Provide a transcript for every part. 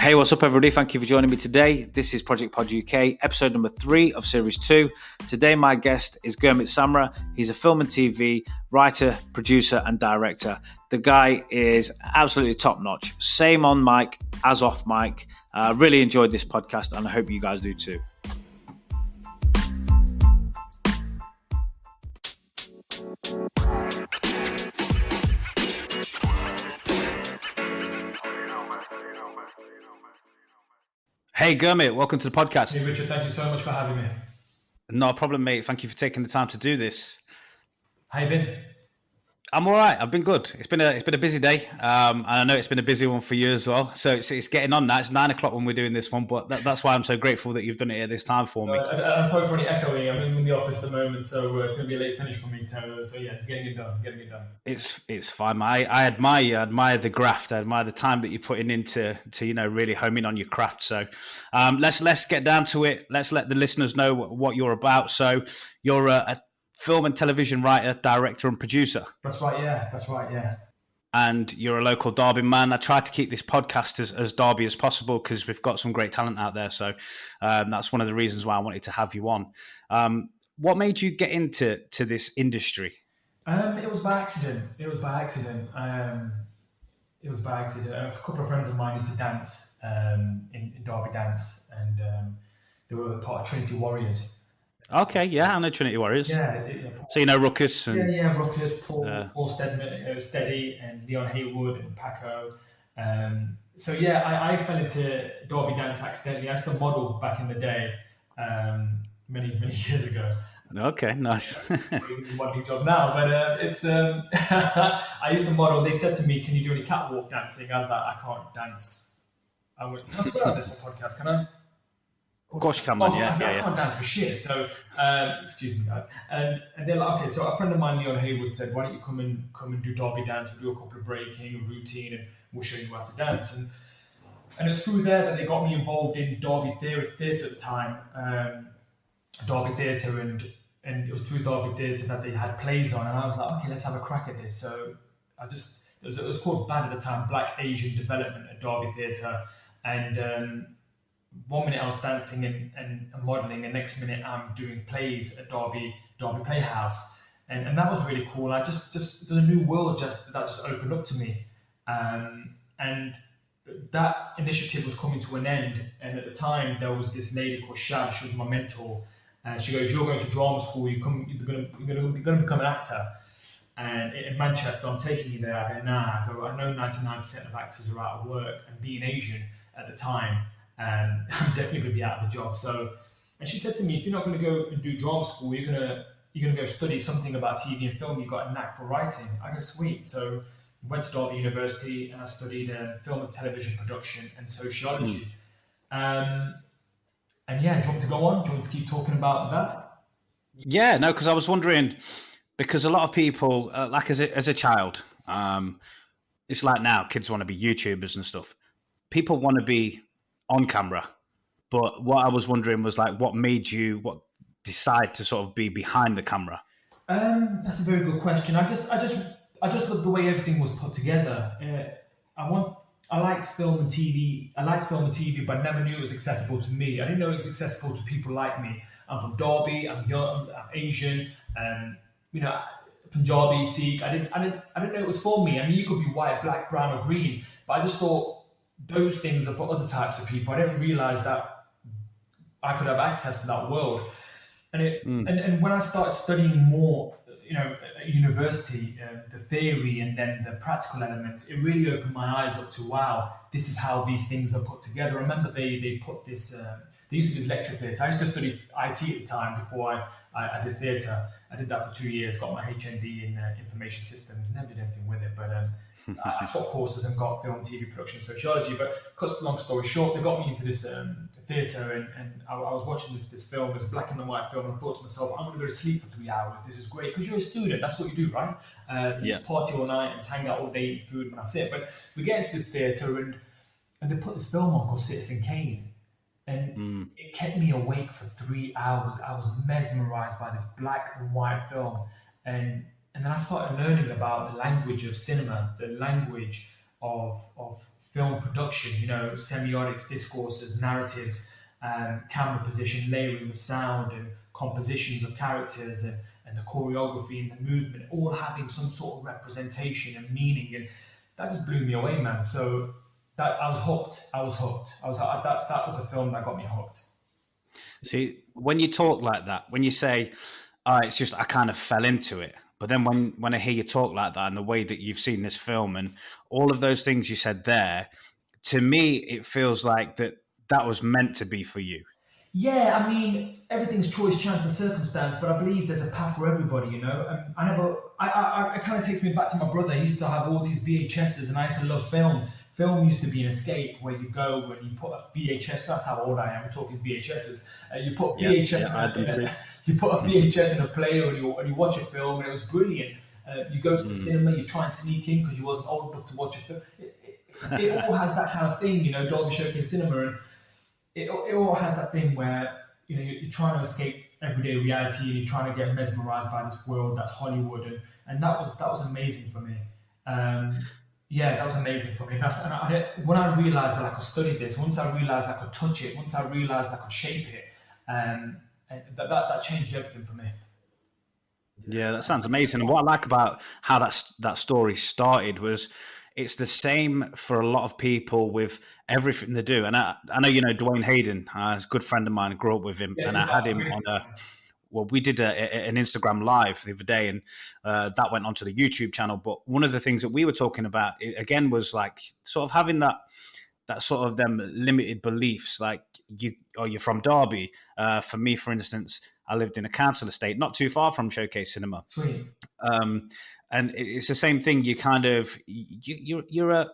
Hey, what's up, everybody? Thank you for joining me today. This is Project Pod UK, episode number 3 of Series 2. Today, my guest is Gurmit Samra. He's a film and TV writer, producer, and director. The guy is absolutely top-notch. Same on mic as off mic. Really enjoyed this podcast, and I hope you guys do too. Hey, Gurmit, welcome to the podcast. Hey, Richard, thank you so much for having me. No problem, mate. Thank you for taking the time to do this. How you been? I'm all right. I've been good. It's been a busy day, and I know it's been a busy one for you as well. So it's getting on now. It's 9 o'clock when we're doing this one, but that's why I'm so grateful that you've done it at this time for me. I'm sorry for any echoing. I'm in the office at the moment, so it's going to be a late finish for me. So yeah, it's getting it done. It's fine. I admire the graft. I admire the time that you're putting into really homing on your craft. So let's get down to it. Let's let the listeners know what you're about. So you're a film and television writer, director, and producer. That's right. Yeah. And you're a local Derby man. I tried to keep this podcast as Derby as possible because we've got some great talent out there. So that's one of the reasons why I wanted to have you on. What made you get into this industry? It was by accident. A couple of friends of mine used to dance in Derby dance, and they were part of Trinity Warriors. Okay, yeah, I know Trinity Warriors. Yeah. So you know Ruckus and Ruckus, Paul Steady, and Leon Haywood and Paco. So yeah, I fell into Derby dance accidentally. I used to model back in the day, many years ago. Okay, nice. Modeling job now, but it's I used to model. They said to me, "Can you do any catwalk dancing?" I was like, "I can't dance." I went, "Can I swear on this podcast? Can I?" Of course you can, man. Yeah. I can't dance for shit. So, excuse me, guys. And they're like, okay. So a friend of mine, Leon Haywood, said, "Why don't you come and do Derby dance? We'll do a couple of breaking, a routine, and we'll show you how to dance." And it's through there that they got me involved in Derby theatre at the time, Derby theatre, and it was through Derby theatre that they had plays on, and I was like, okay, let's have a crack at this. So it was called BAD at the time, Black Asian Development at Derby Theatre, and 1 minute I was dancing and modelling, and next minute I'm doing plays at Derby Playhouse, and that was really cool. I just it's a new world that just opened up to me, and that initiative was coming to an end. And at the time there was this lady called Shab. She was my mentor, and she goes, "You're going to drama school. You're going to become an actor." And in Manchester, I'm taking you there. I go, "Nah." I go, "I know 99% of actors are out of work, and being Asian at the time, I'm definitely going to be out of a job." So, and she said to me, "If you're not going to go and do drama school, you're gonna go study something about TV and film. You've got a knack for writing." I go, "Sweet." So I went to Derby University and I studied film and television production and sociology. And yeah, do you want to go on? Do you want to keep talking about that? Yeah, no, because I was wondering, because a lot of people, like as a child, it's like now kids want to be YouTubers and stuff. People want to be on camera, but what I was wondering was like, what made you decide to sort of be behind the camera? That's a very good question. I just loved the way everything was put together. I liked film and TV. But I never knew it was accessible to me. I didn't know it was accessible to people like me. I'm from Derby. I'm young. I'm Asian. Punjabi, Sikh. I didn't know it was for me. I mean, you could be white, black, brown, or green, but I just thought those things are for other types of people. I didn't realize that I could have access to that world. And when I started studying more, at university, the theory and then the practical elements, it really opened my eyes up to, wow, this is how these things are put together. I remember they put this, they used to do this lecture theatre. I used to study IT at the time before I did theatre. I did that for 2 years, got my HND in information systems, never did anything with it, but I swapped courses and got film, TV production, sociology. But cut long story short, they got me into this theatre, and I was watching this film, this black and white film, and I thought to myself, I'm going to go to sleep for 3 hours. This is great, because you're a student. That's what you do, right? Party all night and just hang out all day, eat food, and that's it. But we get into this theatre, and they put this film on called Citizen Kane. And it kept me awake for 3 hours. I was mesmerized by this black and white film. And then I started learning about the language of cinema, the language of film production, semiotics, discourses, narratives, camera position, layering of sound and compositions of characters and the choreography and the movement, all having some sort of representation and meaning. And that just blew me away, man. So that I was hooked. I was hooked. That was the film that got me hooked. See, when you talk like that, when you say, it's just I kind of fell into it. But then when I hear you talk like that and the way that you've seen this film and all of those things you said there, to me, it feels like that was meant to be for you. Yeah, I mean, everything's choice, chance, and circumstance, but I believe there's a path for everybody, it kind of takes me back to my brother. He used to have all these VHSs, and I used to love film. Film used to be an escape where you go when you put a VHS. That's how old I am. I'm talking VHSs. You put VHS. You put a VHS in a player, and you watch a film, and it was brilliant. You go to the cinema, you try and sneak in because you wasn't old enough to watch a film. It all has that kind of thing, Dolby Showcase Cinema, and it all has that thing where you're trying to escape everyday reality and you're trying to get mesmerized by this world that's Hollywood, and that was amazing for me. That was amazing for me. When I realized that I could study this, once I realized I could touch it, once I realized I could shape it, and that changed everything for me. Yeah, that sounds amazing. And what I like about how that story started was it's the same for a lot of people with everything they do. And I know, Dwayne Hayden, he's a good friend of mine. I grew up with him, and I had him on we did an Instagram live the other day, and that went onto the YouTube channel. But one of the things that we were talking about, again, was like sort of having that sort of them limited beliefs, like you're from Derby. For me, for instance, I lived in a council estate not too far from Showcase Cinema. Sweet. And it's the same thing. You kind of you're a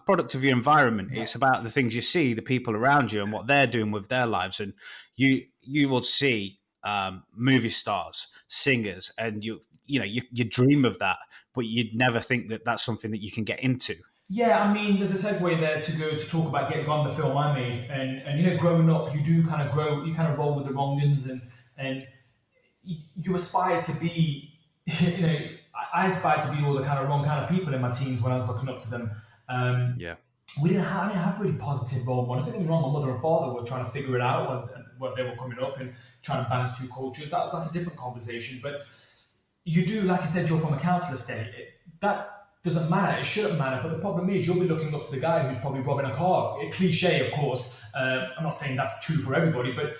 product of your environment. Yeah. It's about the things you see, the people around you, and what they're doing with their lives. And you will see movie stars, singers, and you dream of that, but you'd never think that that's something that you can get into. Yeah, I mean, there's a segue there to talk about Get Gone, the film I made, and growing up, you do kind of grow, you kind of roll with the wrong uns, and you aspire to be, I aspired to be all the kind of wrong kind of people in my teens when I was looking up to them. I didn't have really positive role models. Don't get me wrong, my mother and father were trying to figure it out when they were coming up and trying to balance two cultures. That's a different conversation. But you do, like I said, you're from a council estate. That doesn't matter. It shouldn't matter. But the problem is you'll be looking up to the guy who's probably robbing a car. A cliche, of course. I'm not saying that's true for everybody, but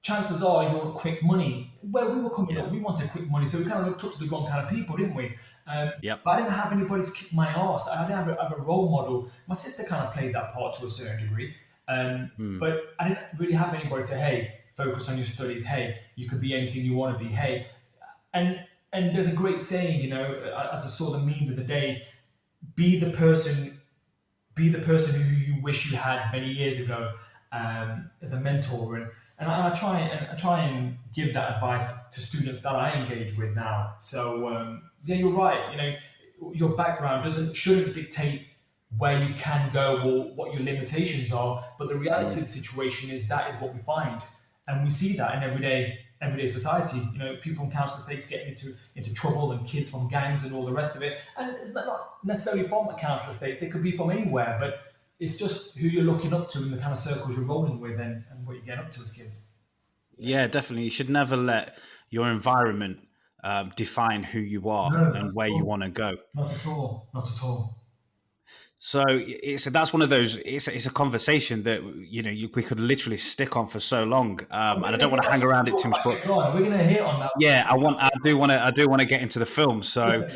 chances are you want quick money. Where we were coming up, we wanted quick money, so we kind of looked up to the wrong kind of people, didn't we? But I didn't have anybody to kick my ass. I didn't have a role model. My sister kind of played that part to a certain degree, but I didn't really have anybody to say, hey, focus on your studies. Hey, you could be anything you want to be. Hey, and there's a great saying, I just saw the meme of the day, be the person who you wish you had many years ago as a mentor. And I try and give that advice to students that I engage with now. So you're right. Your background shouldn't dictate where you can go or what your limitations are. But the reality of the situation is that is what we find, and we see that in everyday society. People in council estates getting into trouble, and kids from gangs and all the rest of it. And it's not necessarily from the council estates; they could be from anywhere, but it's just who you're looking up to and the kind of circles you're rolling with and what you're getting up to as kids. Yeah, definitely. You should never let your environment define who you are and where you want to go. Not at all. Not at all. So that's one of those. It's a conversation that we could literally stick on for so long, and I don't want to hang around it too much. But we're going to hit on that. Yeah, I do want to get into the film. So,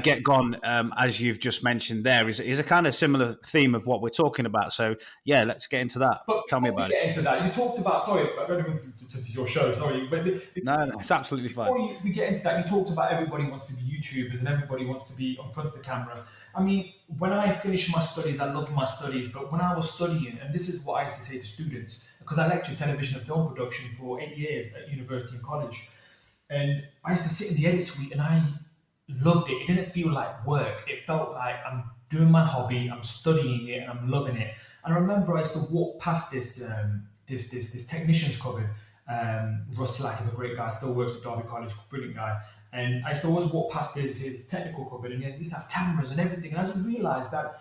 Get Gone, as you've just mentioned, there is a kind of similar theme of what we're talking about. So, yeah, let's get into that. But tell me about it. Get into that. You talked about. Sorry, I don't want to your show. Sorry, but no, it's absolutely fine. Before we get into that, you talked about everybody wants to be YouTubers and everybody wants to be in front of the camera. I mean, when I finished my studies, I loved my studies, but when I was studying, and this is what I used to say to students, because I lectured television and film production for 8 years at university and college, and I used to sit in the edit suite and I loved it. It didn't feel like work. It felt like I'm doing my hobby, I'm studying it, and I'm loving it. And I remember I used to walk past this technician's cupboard. Russ Slack is a great guy, still works at Derby College, brilliant guy. And I used to always walk past his technical cupboard, and he used to have cameras and everything. And I just realised that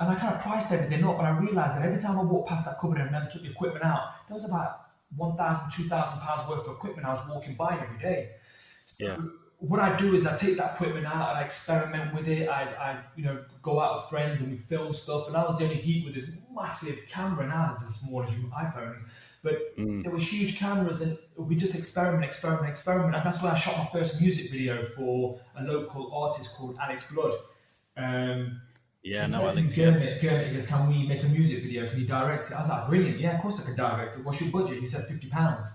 and I kind of priced everything up, and I realised that every time I walked past that cupboard and never took the equipment out, there was about £1,000, £2,000 worth of equipment I was walking by every day. So Yeah. what I do is I take that equipment out and I experiment with it. I go out with friends and we film stuff. And I was the only geek with this massive camera. Now it's as small as your iPhone, but there were huge cameras, and we just experiment. And that's where I shot my first music video for a local artist called Alex Blood. Yeah, he no, said to me, Alex. Yeah. Gurmit, he goes, can we make a music video? Can you direct it? I was like, brilliant. Yeah, of course I can direct it. What's your budget? He said £50.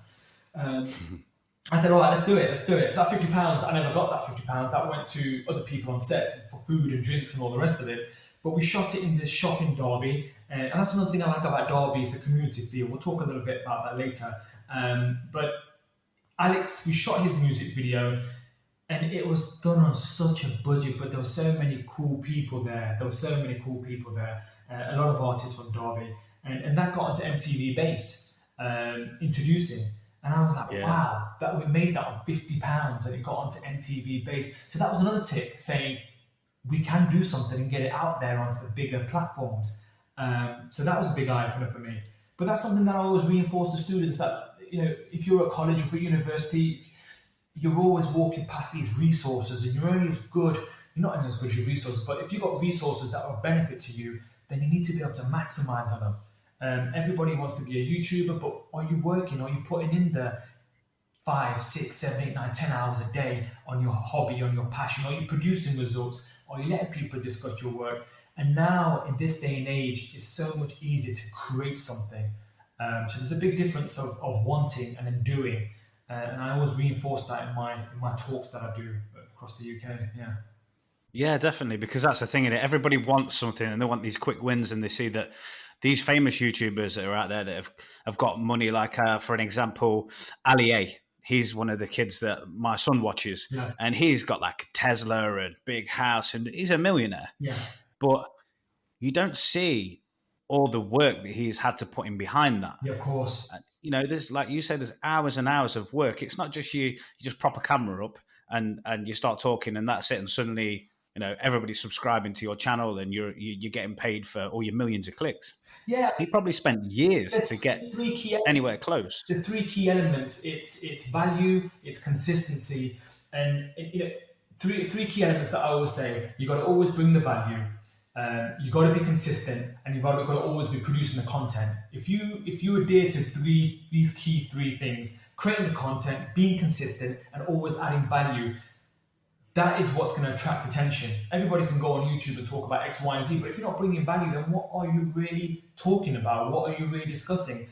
I said, all right, let's do it. So that £50, I never got that £50. That went to other people on set for food and drinks and all the rest of it. But we shot it in this shop in Derby. And that's another thing I like about Derby, is the community feel. We'll talk a little bit about that later. But Alex, we shot his music video, and it was done on such a budget, but there were so many cool people there. A lot of artists from Derby. And that got onto MTV Base, introducing. And I was like, wow, that we made that on £50 and it got onto MTV Base. So that was another tip, saying we can do something and get it out there onto the bigger platforms. So that was a big eye-opener for me. But that's something that I always reinforce to students, that, if you're at college or for university, you're always walking past these resources, and you're only as good, you're not only as good as your resources, but if you've got resources that are of benefit to you, then you need to be able to maximize on them. Everybody wants to be a YouTuber, but are you working? Are you putting in the 5, 6, 7, 8, 9, 10 hours a day on your hobby, on your passion? Are you producing results? Are you letting people discuss your work? And now, in this day and age, it's so much easier to create something. So there's a big difference of wanting and then doing. And I always reinforce that in my talks that I do across the UK. Yeah. Yeah, definitely, because that's the thing, innit? Everybody wants something, and they want these quick wins, and they see that these famous YouTubers that are out there that have got money, like, for an example, Ali A. He's one of the kids that my son watches, Yes. and he's got like Tesla and big house, and he's a millionaire. Yeah. But you don't see all the work that he's had to put in behind that. Yeah, of course. There's, like you said, there's hours and hours of work. It's not just you just prop a camera up and you start talking and that's it, and suddenly everybody's subscribing to your channel and you're getting paid for all your millions of clicks. Yeah, he probably spent years to get anywhere close. There's 3 key elements. It's value, it's consistency, and three key elements that I always say. You got to always bring the value. You got to be consistent, and you've got to always be producing the content. If you adhere to these key 3 things: creating the content, being consistent, and always adding value, that is what's going to attract attention. Everybody can go on YouTube and talk about X, Y, and Z, but if you're not bringing value, then what are you really talking about? What are you really discussing?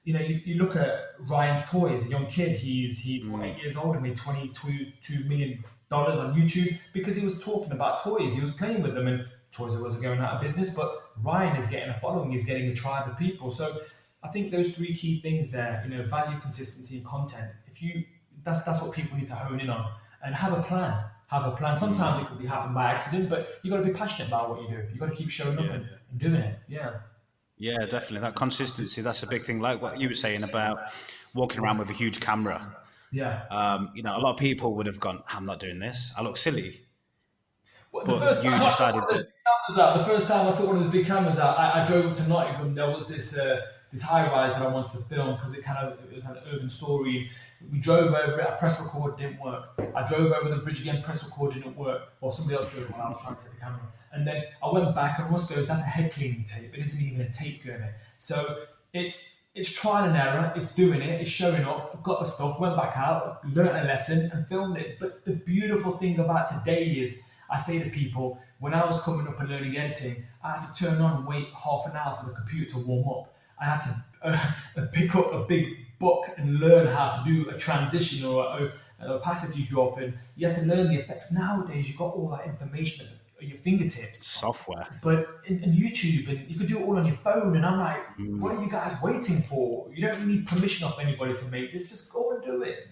You look at Ryan's Toys, a young kid. He's 8 years old and made $22 million on YouTube because he was talking about toys. He was playing with them, and Toys wasn't going out of business. But Ryan is getting a following. He's getting a tribe of people. So I think those 3 key things there: value, consistency, and content. That's what people need to hone in on, and have a plan. Sometimes it could be happen by accident, but you got to be passionate about what you do. You got to keep showing up and doing it. Yeah, definitely. That consistency, that's a big thing. Like what you were saying about walking around with a huge camera. Yeah. A lot of people would have gone, I'm not doing this. I look silly. Well, but you decided the first time I took one of those big cameras out, I drove up to Nottingham. There was this high-rise that I wanted to film because it was an urban story. We drove over it, I press record, didn't work. I drove over the bridge again, press record, didn't work. Well, somebody else drove while I was trying to take the camera. And then I went back and Ross goes, that's a head cleaning tape. It isn't even a tape, Gurmit. So it's trial and error, it's doing it, it's showing up, got the stuff, went back out, learned a lesson and filmed it. But the beautiful thing about today is, I say to people, when I was coming up and learning editing, I had to turn on and wait half an hour for the computer to warm up. I had to pick up a big book and learn how to do a transition or an opacity drop, and you had to learn the effects. Nowadays, you've got all that information at your fingertips. Software. But in YouTube, and you could do it all on your phone, and I'm like, what are you guys waiting for? You don't need permission off anybody to make this. Just go and do it.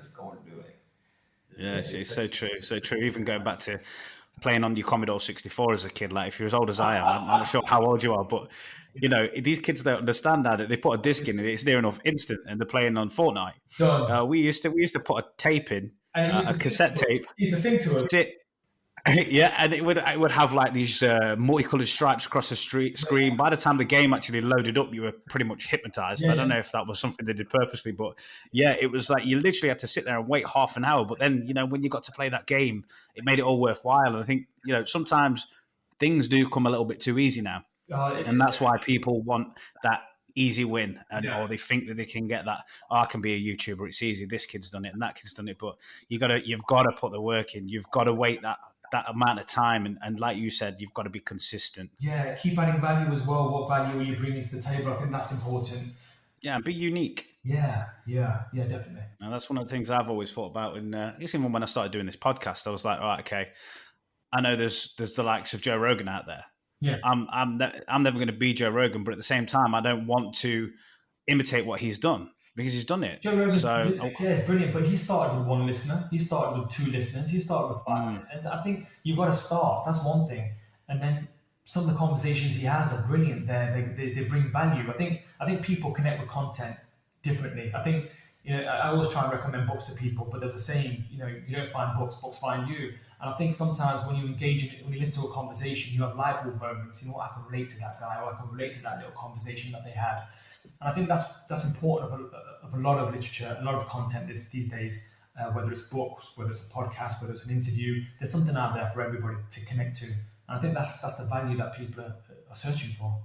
Yeah, it's so true. So true. Even going back to playing on your Commodore 64 as a kid, like if you're as old as I am, I'm not sure how old you are, but these kids don't understand that they put a disc in and it's near enough instant, and they're playing on Fortnite. We used to put a tape in, a cassette tape. He used to sing to us. Yeah, and it would have like these multicolored stripes across the screen. By the time the game actually loaded up, you were pretty much hypnotized. Yeah, I don't yeah. know if that was something they did purposely, but yeah, it was like you literally had to sit there and wait half an hour. But then, when you got to play that game, it made it all worthwhile. And I think, sometimes things do come a little bit too easy now, and that's why people want that easy win, or they think that they can get that. Oh, I can be a YouTuber, it's easy, this kid's done it and that kid's done it. But you've got to put the work in, you've got to wait that amount of time, and like you said, you've got to be consistent. Yeah, keep adding value as well. What value are you bringing to the table? I think that's important. Yeah, and be unique. Yeah, definitely. And that's one of the things I've always thought about. And even when I started doing this podcast, I was like, all right, okay, I know there's the likes of Joe Rogan out there. Yeah, I'm never going to be Joe Rogan, but at the same time, I don't want to imitate what he's done, because he's done it. Joe Rogan, So it's brilliant. But he started with one listener. He started with 2 listeners. He started with 5 listeners. I think you've got to start. That's one thing. And then some of the conversations he has are brilliant. They bring value. I think people connect with content differently. I think, I always try and recommend books to people, but there's a saying, you don't find books, books find you. And I think sometimes when you engage in it, when you listen to a conversation, you have light bulb moments. I can relate to that guy, or I can relate to that little conversation that they had. And I think that's important of a lot of literature, a lot of content these days, whether it's books, whether it's a podcast, whether it's an interview. There's something out there for everybody to connect to. And I think that's the value that people are searching for.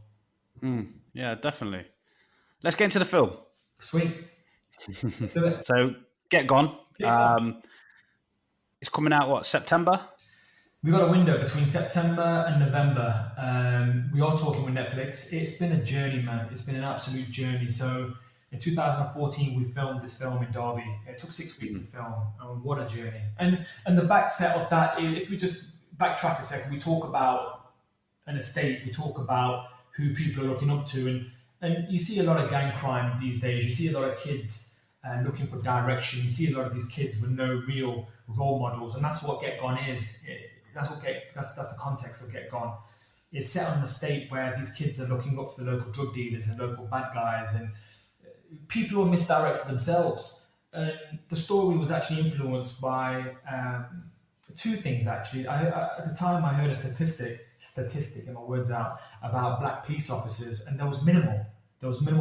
Yeah, definitely. Let's get into the film. Sweet. Let's do it. So, Get Gone. It's coming out, September? We've got a window between September and November. We are talking with Netflix. It's been a journey, man. It's been an absolute journey. So in 2014, we filmed this film in Derby. It took 6 weeks to film. And what a journey. And the back set of that, if we just backtrack a second, we talk about an estate. We talk about who people are looking up to. And you see a lot of gang crime these days. You see a lot of kids looking for direction. You see a lot of these kids with no real role models. And that's what Get Gone is. That's the context of Get Gone. It's set on an estate where these kids are looking up to the local drug dealers and local bad guys, and people who are misdirected themselves. And the story was actually influenced by 2 things, actually. At the time, I heard a statistic, in my words out, about black police officers, and there was minimal.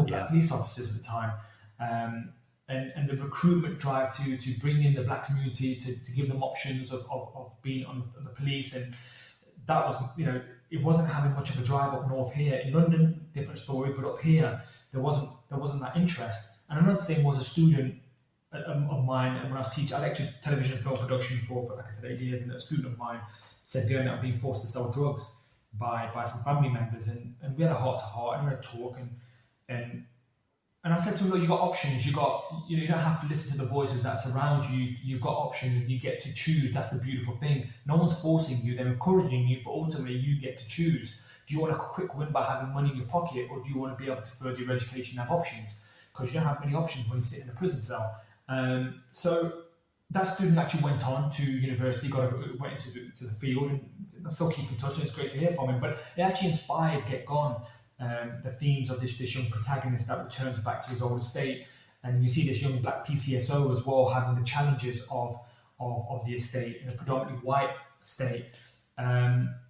Black police officers at the time. And the recruitment drive to bring in the black community, to give them options of being on the police. And that was, it wasn't having much of a drive up north here. In London, different story, but up here, there wasn't that interest. And another thing was a student of mine, and when I was teaching, I lectured television and film production for like I said, 8 years, and a student of mine said, Gurmit, I'm being forced to sell drugs by some family members. And we had a heart-to-heart, and we had a talk, and I said to him, look, you got options. You don't have to listen to the voices that surround you. You've got options, and you get to choose. That's the beautiful thing. No one's forcing you; they're encouraging you, but ultimately you get to choose. Do you want a quick win by having money in your pocket, or do you want to be able to further your education and have options? Because you don't have many options when you sit in a prison cell. So that student actually went on to university, went into the field, and I still keep in touch, and it's great to hear from him. But it actually inspired Get Gone. The themes of this young protagonist that returns back to his old estate, and you see this young black PCSO as well having the challenges of the estate in a predominantly white estate.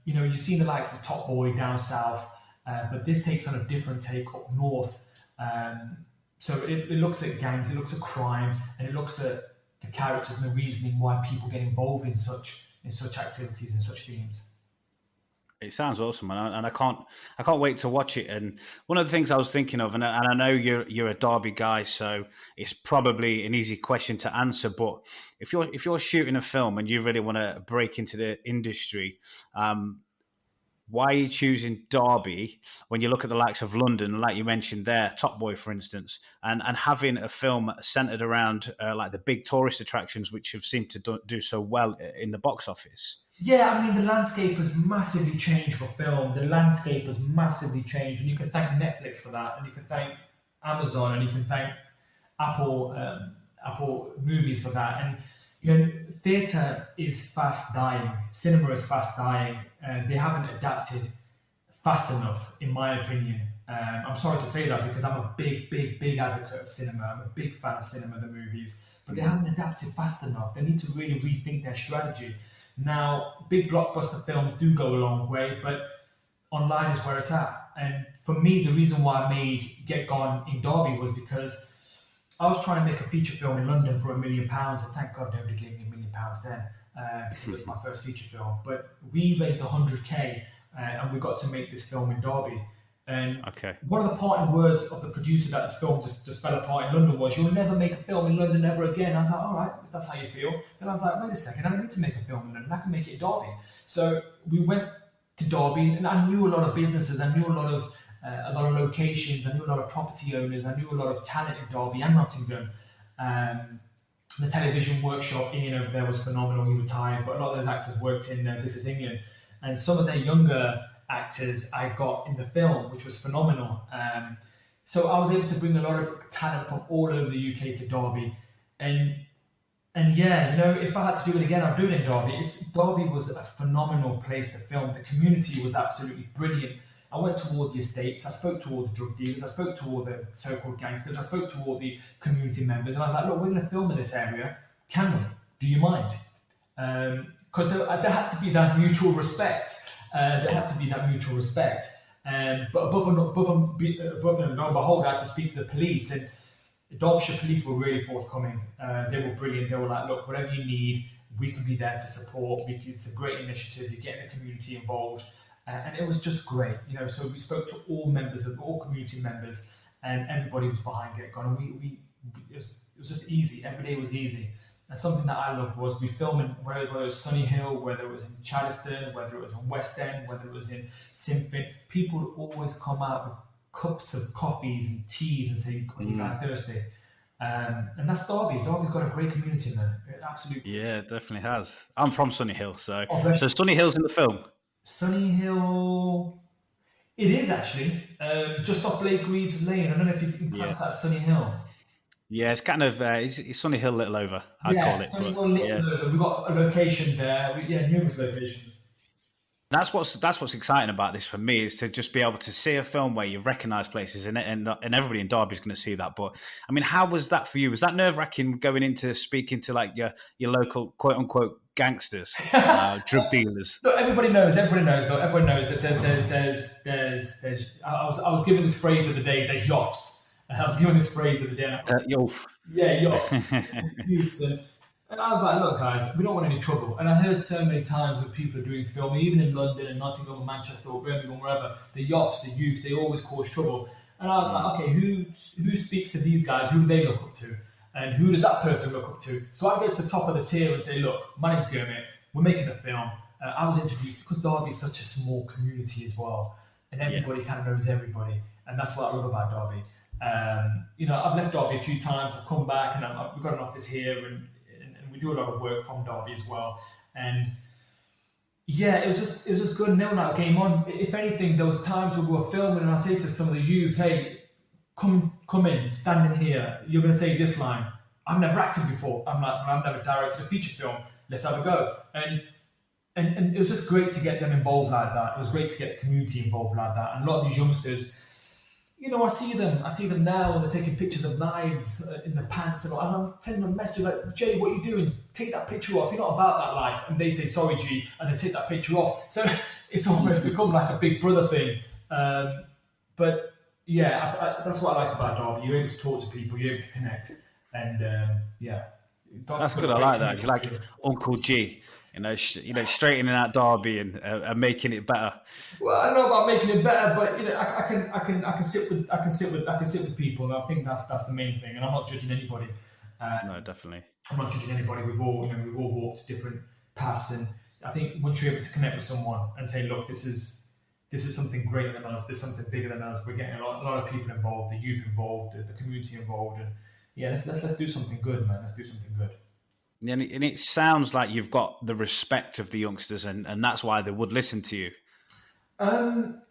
You've seen the likes of Top Boy down south, but this takes on a different take up north. So it looks at gangs, it looks at crime, and it looks at the characters and the reasoning why people get involved in such activities and such themes. It sounds awesome, and I can't wait to watch it. And one of the things I was thinking of, and I know you're a Derby guy, so it's probably an easy question to answer. But if you're shooting a film and you really want to break into the industry, why are you choosing Derby when you look at the likes of London, like you mentioned there, Top Boy, for instance, and having a film centered around like the big tourist attractions, which have seemed to do so well in the box office? Yeah, I mean, the landscape has massively changed for film. The landscape has massively changed, and you can thank Netflix for that, and you can thank Amazon, and you can thank Apple Movies for that. And theatre is fast dying. Cinema is fast dying. They haven't adapted fast enough, in my opinion. I'm sorry to say that because I'm a big advocate of cinema. I'm a big fan of cinema, the movies, but they haven't adapted fast enough. They need to really rethink their strategy. Now, big blockbuster films do go a long way, but online is where it's at. And for me, the reason why I made Get Gone in Derby was because I was trying to make a feature film in London for £1 million, and thank God nobody gave me £1 million then, because it was my first feature film. But we raised 100k, and we got to make this film in Derby. And one of the parting words of the producer that this film just fell apart in London was, "You'll never make a film in London ever again." I was like, all right, if that's how you feel. Then I was like, wait a second, I don't need to make a film in London, I can make it in Derby. So we went to Derby, and I knew a lot of businesses, I knew a lot of locations, I knew a lot of property owners, I knew a lot of talent in Derby and Nottingham. The television workshop, Ian over there was phenomenal, he retired, but a lot of those actors worked in This Is England. And some of their younger actors I got in the film, which was phenomenal. So I was able to bring a lot of talent from all over the UK to Derby. And yeah, you know, if I had to do it again, I'd do it in Derby. Derby was a phenomenal place to film. The community was absolutely brilliant. I went to all the estates, I spoke to all the drug dealers, I spoke to all the so-called gangsters, I spoke to all the community members, and I was like, look, we're going to film in this area. Can we? Do you mind? Because there had to be that mutual respect. But above and behold, I had to speak to the police, and Derbyshire police were really forthcoming. They were brilliant. They were like, look, whatever you need, we can be there to support. It's a great initiative. You're getting the community involved. And it was just great, you know. So we spoke to all community members, and everybody was behind Get Gone. And it was just easy. Every day was easy. And something that I loved was we filming whether it was Sunny Hill, whether it was in Charleston, whether it was in West End, whether it was in Simfin. People would always come out with cups of coffees and teas and say, "Are you guys thirsty?" And that's Derby. Derby's got a great community, man. Absolutely. Yeah, it definitely has. I'm from Sunny Hill, so Sunny Hill's in the film. Sunny Hill, it is actually just off Blake Greaves Lane. I don't know if you can class that as Sunny Hill. Yeah, it's kind of it's Sunny Hill a little over, I'd call it. Sunny Hill little over. We've got a location there. Numerous locations. That's what's exciting about this for me, is to just be able to see a film where you recognise places in it, and everybody in Derby is going to see that. But I mean, how was that for you? Was that nerve-wracking going into speaking to like your local quote unquote gangsters, drug dealers? Look, everybody knows. Everyone knows that there's. I was given this phrase of the day. There's yoffs. I was given this phrase of the day. Yoff. Yeah, yoff. And I was like, look, guys, we don't want any trouble. And I heard so many times when people are doing filming, even in London and Nottingham or Manchester or Birmingham, wherever, the yoffs, the youths, they always cause trouble. And I was like, okay, who speaks to these guys? Who do they look up to? And who does that person look up to? So I go to the top of the tier and say, look, my name's Gurmit. We're making a film. I was introduced because Derby's such a small community as well. And everybody kind of knows everybody. And that's what I love about Derby. You know, I've left Derby a few times. I've come back and we've got an office here, and we do a lot of work from Derby as well. And yeah, it was just good. And then when I came on, if anything, there was times when we were filming and I say to some of the youths, hey, come in, stand in here. You're going to say this line. I've never acted before. I've never directed a feature film. Let's have a go. And it was just great to get them involved like that. It was great to get the community involved like that. And a lot of these youngsters, you know, I see them now, and they're taking pictures of knives in the pants, and I'm sending them a message like, Jay, what are you doing? Take that picture off. You're not about that life. And they say, sorry, G, and they take that picture off. So it's almost become like a big brother thing. But yeah, that's what I liked about Derby. You're able to talk to people, you're able to connect, and yeah. That's good. I like that. You're like Uncle G. You know, straightening out Derby and making it better. Well, I don't know about making it better, but you know, I can sit with people, and I think that's the main thing. And I'm not judging anybody. No, definitely. I'm not judging anybody. We've all walked different paths, and I think once you're able to connect with someone and say, look, this is something greater than us. This is something bigger than us. We're getting a lot of people involved, the youth involved, the community involved, and yeah, let's do something good, man. Let's do something good. And it sounds like you've got the respect of the youngsters, and that's why they would listen to you. You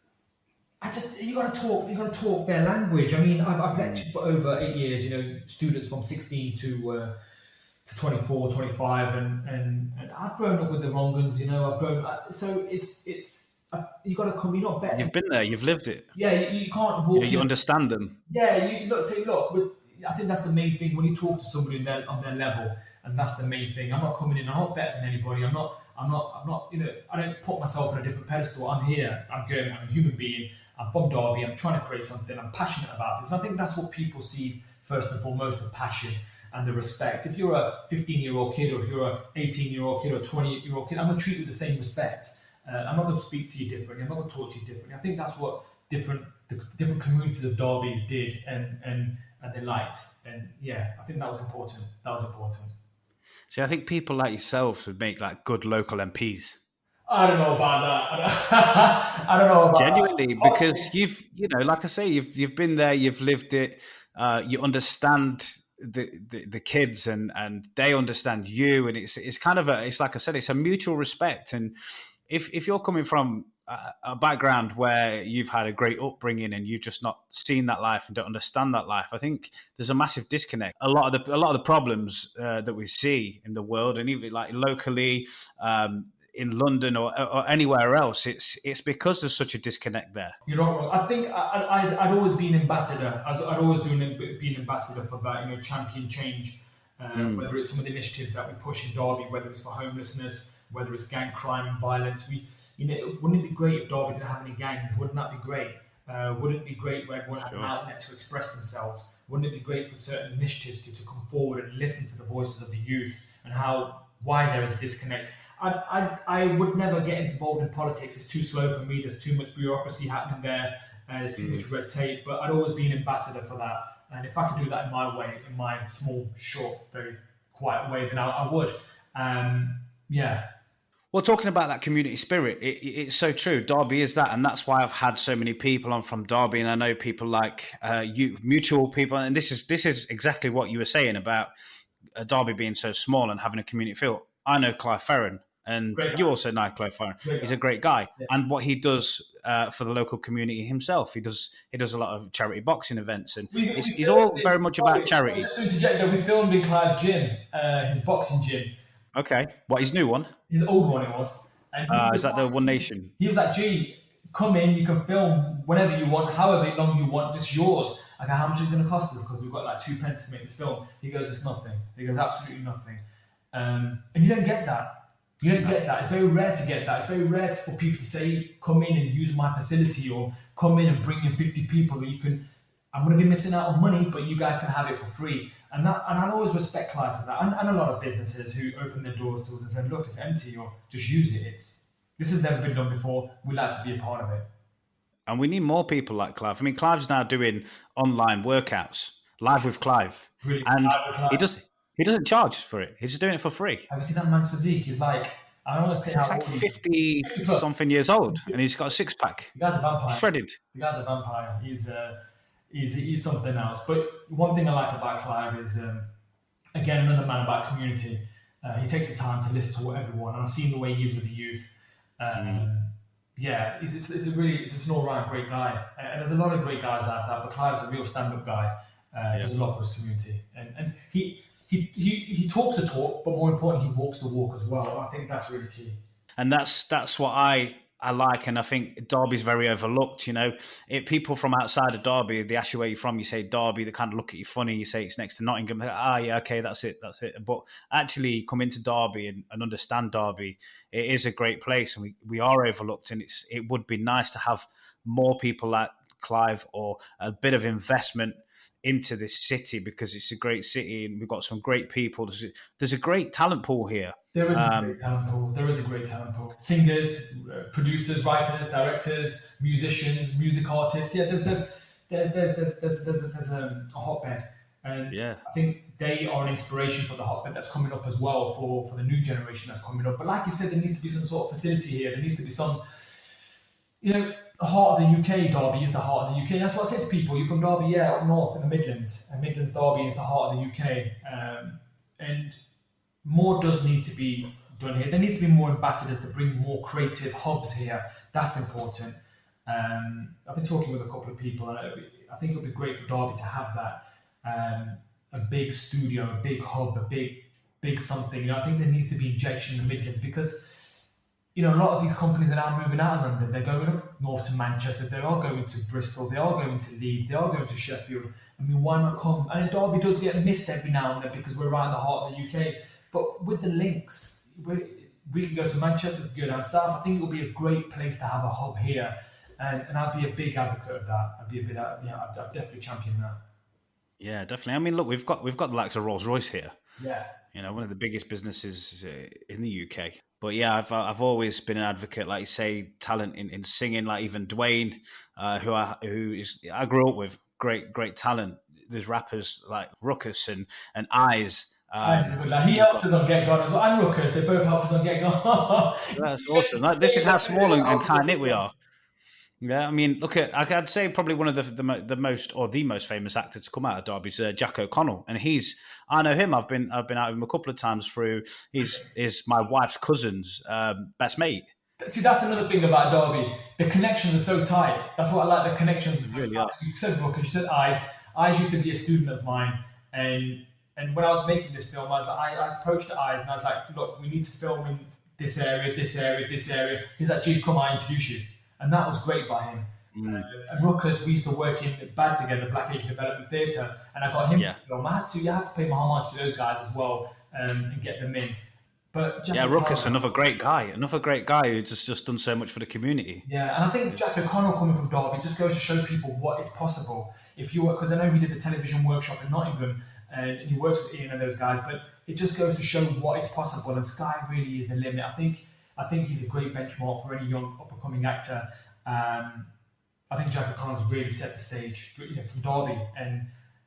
got to talk their language. I mean, I've lectured for over 8 years. You know, students from 16 to 24, 25, and I've grown up with the wrong guns. You know, so it's you got to come. You're not better. You've been there. You've lived it. Yeah, you can't walk. You understand them. Yeah, look. I think that's the main thing when you talk to somebody on their level. And that's the main thing. I'm not coming in. I'm not better than anybody. I'm not I'm not, I don't put myself on a different pedestal. I'm here. I'm going. I'm a human being. I'm from Derby. I'm trying to create something. I'm passionate about this. And I think that's what people see first and foremost: the passion and the respect. If you're a 15-year-old kid, or if you're a 18-year-old kid, or 20-year-old kid, I'm going to treat you with the same respect. I'm not going to speak to you differently. I'm not going to talk to you differently. I think that's what the different communities of Derby did and they liked. And yeah, I think that was important. That was important. See, I think people like yourselves would make like good local MPs. I don't know about that. I don't know about that. Genuinely, because Politics. like I say, you've been there, you've lived it, you understand the kids, and they understand you, and it's kind of it's like I said, it's a mutual respect. And if you're coming from a background where you've had a great upbringing and you've just not seen that life and don't understand that life, I think there's a massive disconnect. A lot of the problems that we see in the world, and even like locally, in London or anywhere else, it's because there's such a disconnect there. You're not wrong. I think I'd always been ambassador. I'd always been ambassador for that, champion change. Whether it's some of the initiatives that we push in Derby, whether it's for homelessness, whether it's gang crime and violence. Wouldn't it be great if Derby didn't have any gangs? Wouldn't that be great? Wouldn't it be great where everyone had an outlet to express themselves? Wouldn't it be great for certain initiatives to come forward and listen to the voices of the youth and why there is a disconnect? I would never get involved in politics. It's too slow for me. There's too much bureaucracy happening there. There's too much red tape. But I'd always be an ambassador for that. And if I could do that in my way, in my small, short, very quiet way, then I would. Yeah. Well, talking about that community spirit, it's so true. Derby is that, and that's why I've had so many people on from Derby, and I know people like you, mutual people, and this is exactly what you were saying about Derby being so small and having a community feel. I know Clive Ferron, and you also know Clive Ferron. He's a great guy, and what he does for the local community himself, he does a lot of charity boxing events, and he's all very much about charity. Just to interject, that we filmed in Clive's gym, his boxing gym. Okay, what, his new one? His old one it was. And is that the One Nation? He was like, "Gee, come in, you can film whenever you want, however long you want, just yours." I go, "How much is it going to cost us? Because we've got like 2 pence to make this film." He goes, "It's nothing." He goes, "Absolutely nothing." And you don't get that. You don't get that. It's very rare to get that. It's very rare for people to say, "Come in and use my facility," or "Come in and bring in 50 people." Or I'm going to be missing out on money, but you guys can have it for free. And I always respect Clive for that. And a lot of businesses who open their doors to us and say, "Look, it's empty," or "Just use it. This has never been done before. We'd like to be a part of it." And we need more people like Clive. I mean, Clive's now doing online workouts, live with Clive. Really, and he doesn't charge for it. He's just doing it for free. Have you seen that man's physique? He's like, I don't want to say he's like 50 something years old, and he's got a six pack. The guy's a vampire. Shredded. The guy's a vampire. He's something else. But one thing I like about Clive is, again, another man about community. He takes the time to listen to everyone, and I've seen the way he is with the youth. Yeah, he's just an all-round great guy. And there's a lot of great guys like that, but Clive's a real stand-up guy. Does a lot for his community, and he talks the talk, but more importantly, he walks the walk as well. I think that's really key. And that's what I like, and I think Derby's very overlooked. People from outside of Derby, they ask you where you're from, you say Derby, they kind of look at you funny. You say it's next to Nottingham. Yeah, okay, that's it. But actually, come into Derby and understand Derby. It is a great place, and we are overlooked. And it would be nice to have more people like Clive, or a bit of investment into this city, because it's a great city and we've got some great people. There's a great talent pool here. There is a great talent pool. Singers, producers, writers, directors, musicians, music artists. Yeah, there's a hotbed, and I think they are an inspiration for the hotbed that's coming up as well, for the new generation that's coming up. But like you said, there needs to be some sort of facility here. There needs to be some, the heart of the UK. Derby is the heart of the UK. That's what I say to people. You're from Derby, yeah, up north in the Midlands, and Midlands Derby is the heart of the UK, and more does need to be done here. There needs to be more ambassadors to bring more creative hubs here. That's important. I've been talking with a couple of people, and I think it would be great for Derby to have that, a big studio, a big hub, a big something. I think there needs to be injection in the Midlands, because a lot of these companies are now moving out of London. They're going up north to Manchester. They are going to Bristol. They are going to Leeds. They are going to Sheffield. I mean, why not come? And Derby does get missed every now and then because we're right in the heart of the UK. But with the links, we can go to Manchester, we can go down south. I think it will be a great place to have a hub here, and I'd be a big advocate of that. I'd be a bit, I'd definitely champion that. Yeah, definitely. I mean, look, we've got the likes of Rolls Royce here. Yeah. One of the biggest businesses in the UK. But yeah, I've always been an advocate, like you say, talent in singing. Like even Dwayne, I grew up with great talent. There's rappers like Ruckus and Eyes. Nice, good lad. He helped us on Get Gone as well, and Ruckus. They both helped us on Get Gone. That's awesome. Like, this is how small and tight knit we are. Yeah, I mean, look at I'd say probably one of the most or the most famous actor to come out of Derby is Jack O'Connell, and I know him. I've been out with him a couple of times through. He's my wife's cousin's best mate. See, that's another thing about Derby. The connections are so tight. That's what I like. The connections are so Really tight. are. You said Ruckus, you said Eyes. Eyes used to be a student of mine, and when I was making this film, I approached the Eyes and I was like, look, we need to film in this area, this area, this area. He's like, gee, come on, I introduce you. And that was great by him. And Ruckus, we used to work in band together, Black Asian Development Theatre, and I got him to film. I had to pay my homage to those guys as well, and get them in. But Jack Ruckus, another great guy who just done so much for the community. Yeah, and I think Jack O'Connell coming from Derby just goes to show people what is possible. If you work, because I know we did the television workshop in Nottingham, and he works with Ian and those guys, but it just goes to show what is possible, and sky really is the limit. I think he's a great benchmark for any young up-and-coming actor. I think Jack O'Connell's really set the stage from Derby,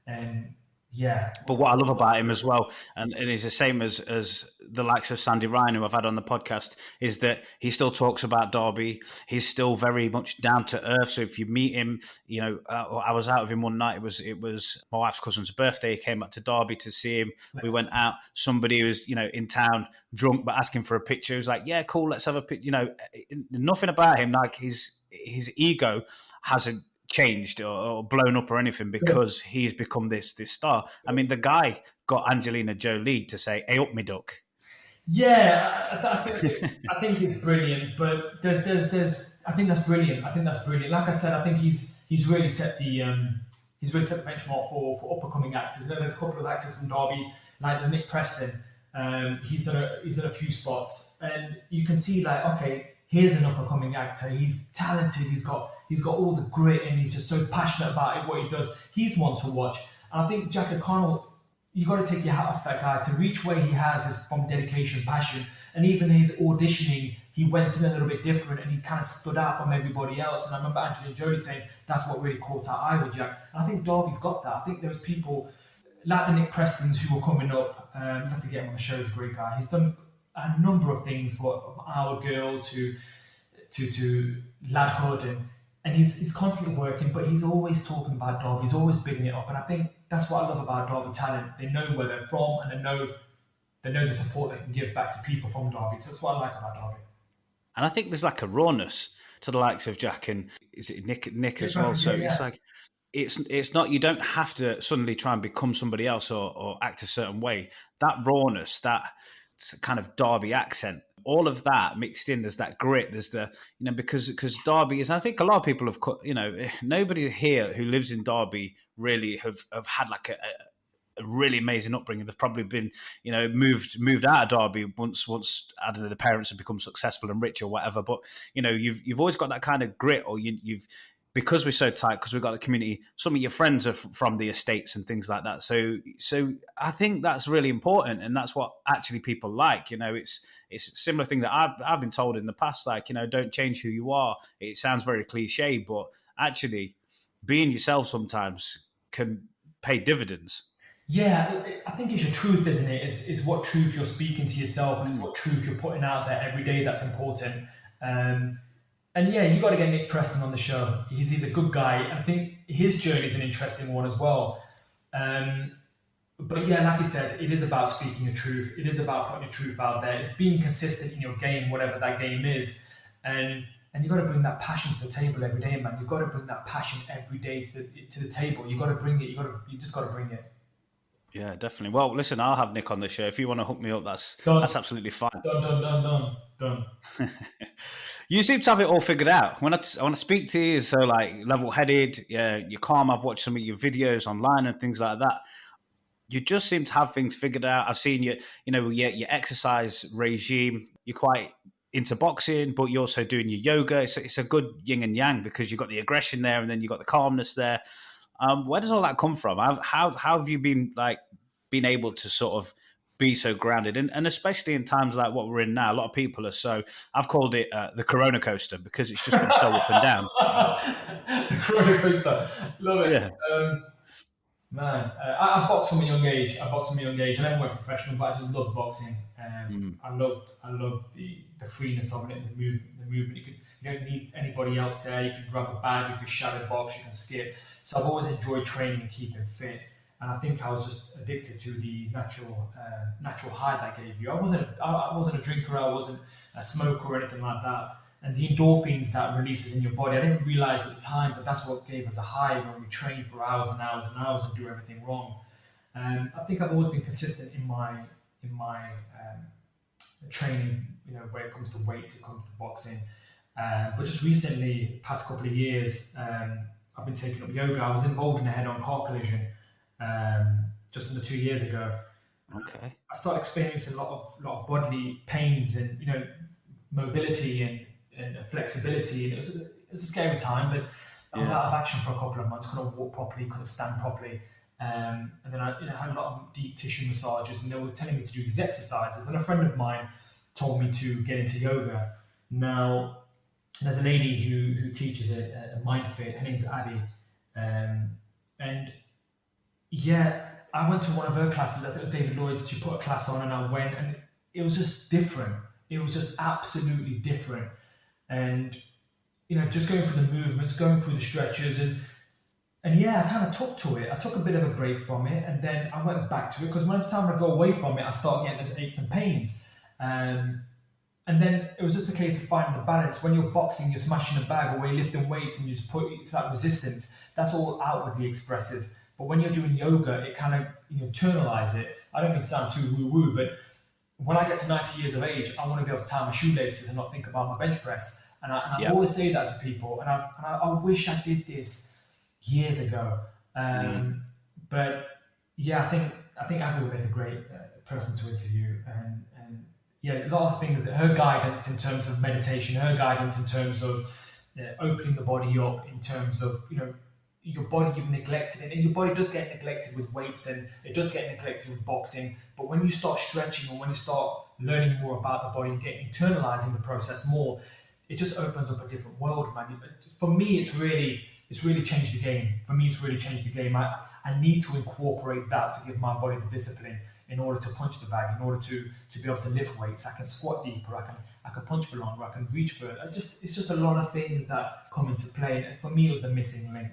and yeah. But what I love about him as well, and it's the same as the likes of Sandy Ryan, who I've had on the podcast, is that he still talks about Derby. He's still very much down to earth. So if you meet him, I was out with him one night. It was my wife's cousin's birthday. He came back to Derby to see him. We went out. Somebody who was in town, drunk, but asking for a picture. He was like, "Yeah, cool, let's have a picture." Nothing about him, like his ego hasn't changed or blown up or anything, because he's become this star. I mean, the guy got Angelina Jolie to say, "Hey, up me duck." Yeah, I think it's brilliant, but there's I think that's brilliant. Like I said, I think he's really set the benchmark for up and coming actors. There's a couple of actors from Derby, like there's Nick Preston. He's done a few spots, and you can see like, okay, here's an up and coming actor. He's talented. He's got all the grit, and he's just so passionate about it, what he does. He's one to watch. And I think Jack O'Connell, you got to take your hat off to that guy. To reach where he has is from dedication, passion, and even his auditioning, he went in a little bit different, and he kind of stood out from everybody else. And I remember Angelina Jolie saying that's what really caught our eye with Jack. And I think Derby's got that. I think there was people like the Nick Prestons who were coming up. You have to get him on the show. He's a great guy. He's done a number of things from Our Girl to Ladhood, and he's constantly working, but he's always talking about Derby. He's always bigging it up, and I think that's what I love about Derby talent. They know where they're from, and they know the support they can give back to people from Derby. So that's what I like about Derby. And I think there's like a rawness to the likes of Jack and is it Nick as well. So it's like it's not, you don't have to suddenly try and become somebody else or act a certain way. That rawness, that kind of Derby accent, all of that mixed in, there's that grit, there's the, because Derby is, I think a lot of people have, nobody here who lives in Derby really have had like a really amazing upbringing. They've probably been, moved out of Derby once I don't know, the parents have become successful and rich or whatever. But you've always got that kind of grit, or you've because we're so tight, because we've got the community. Some of your friends are from the estates and things like that. So I think that's really important, and that's what actually people like. It's a similar thing that I've been told in the past. Like, don't change who you are. It sounds very cliche, but actually, being yourself sometimes can pay dividends. Yeah, I think it's your truth, isn't it? It's what truth you're speaking to yourself, and it's what truth you're putting out there every day that's important. And yeah, you got to get Nick Preston on the show. He's a good guy. I think his journey is an interesting one as well. But yeah, like you said, it is about speaking the truth. It is about putting the truth out there. It's being consistent in your game, whatever that game is. And you got to bring that passion to the table every day, man. You got to bring that passion every day to the table. You got to bring it. You just got to bring it. Yeah, definitely. Well, listen, I'll have Nick on the show. If you want to hook me up, that's absolutely fine. Done. You seem to have it all figured out. When I want to speak to you, you're so like level-headed. Yeah, you're calm. I've watched some of your videos online and things like that. you just seem to have things figured out. I've seen you, your exercise regime. You're quite into boxing, but you're also doing your yoga. It's a good yin and yang because you've got the aggression there, and then you've got the calmness there. Where does all that come from? How have you been able to sort of be so grounded, and especially in times like what we're in now? A lot of people are so. I've called it the Corona coaster because it's just been so up and down. The roller coaster, love it. Yeah. Man, I boxed from a young age. I never went professional, but I just loved boxing. Mm. I loved the freeness of it, the movement. You don't need anybody else there. You can grab a bag, you can shadow box, you can skip. So I've always enjoyed training and keeping fit. And I think I was just addicted to the natural high that gave you. I wasn't a drinker. I wasn't a smoker or anything like that. And the endorphins that releases in your body, I didn't realize at the time, but that's what gave us a high when we trained for hours and hours and hours and do everything wrong. I think I've always been consistent in my training. When it comes to weights, it comes to boxing. But just recently, past couple of years, I've been taking up yoga. I was involved in a head-on car collision just under 2 years ago. Okay. I started experiencing a lot of bodily pains and mobility and flexibility, and it was a scary time. But I was out of action for a couple of months. Couldn't walk properly, couldn't stand properly, and then I had a lot of deep tissue massages, and they were telling me to do these exercises. And a friend of mine told me to get into yoga. Now, there's a lady who teaches a Mind Fit. Her name's Abby, and yeah, I went to one of her classes. I think it was David Lloyd's. She put a class on, and I went, and it was just different. It was just absolutely different. And just going through the movements, going through the stretches, and yeah, I kind of took to it. I took a bit of a break from it, and then I went back to it because every time I go away from it, I start getting those aches and pains. And then it was just a case of finding the balance. When you're boxing, you're smashing a bag, or when you're lifting weights and you just it's that resistance. That's all outwardly expressive. But when you're doing yoga, it kind of internalize it. I don't mean to sound too woo-woo, but when I get to 90 years of age, I want to be able to tie my shoelaces and not think about my bench press. And I always say that to people. And I wish I did this years ago. But yeah, I think Abby would make a great person to interview. And yeah, a lot of things that her guidance in terms of meditation, her guidance in terms of opening the body up, in terms of your body, you've neglected it, and your body does get neglected with weights, and it does get neglected with boxing. But when you start stretching, and when you start learning more about the body and internalizing the process more, it just opens up a different world, man. For me, it's really changed the game. I need to incorporate that to give my body the discipline in order to punch the bag, in order to be able to lift weights. I can squat deeper, I can punch for longer, I can reach for it. It's just a lot of things that come into play. And for me, it was the missing link.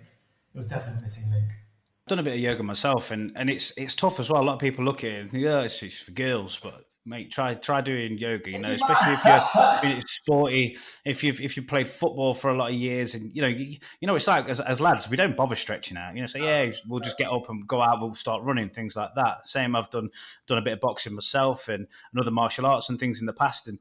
It was definitely a missing link. I've done a bit of yoga myself, and it's tough as well. A lot of people look at it and think, it's for girls, but mate, try doing yoga. Especially if you're sporty. If you played football for a lot of years, and it's like as lads, we don't bother stretching out. We'll just get up and go out. We'll start running, things like that. Same. I've done a bit of boxing myself and other martial arts and things in the past, and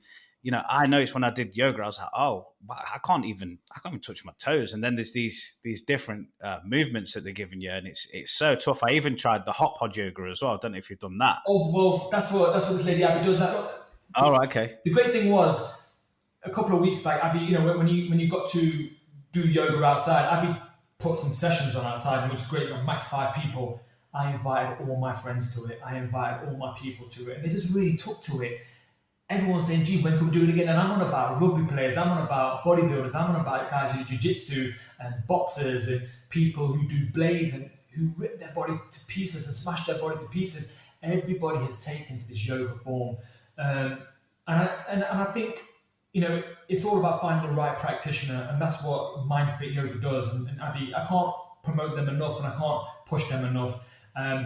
I noticed when I did yoga, I was like, oh, I can't even touch my toes. And then there's these different movements that they're giving you, and it's so tough. I even tried the hot pod yoga as well. I don't know if you've done that. Oh, well, that's what this lady Abby does. Oh, right, okay. The great thing was, a couple of weeks back, Abby, when you got to do yoga outside, Abby put some sessions on outside, which was great, max 5 people. I invited all my friends to it. I invited all my people to it, and they just really took to it. Everyone's saying, gee, when can we do it again? And I'm on about rugby players, I'm on about bodybuilders, I'm on about guys who do jiu-jitsu and boxers and people who do blaze and who rip their body to pieces and smash their body to pieces. Everybody has taken to this yoga form. And I think, it's all about finding the right practitioner, and that's what Mind Fit Yoga does. And Abby, I can't promote them enough, and I can't push them enough.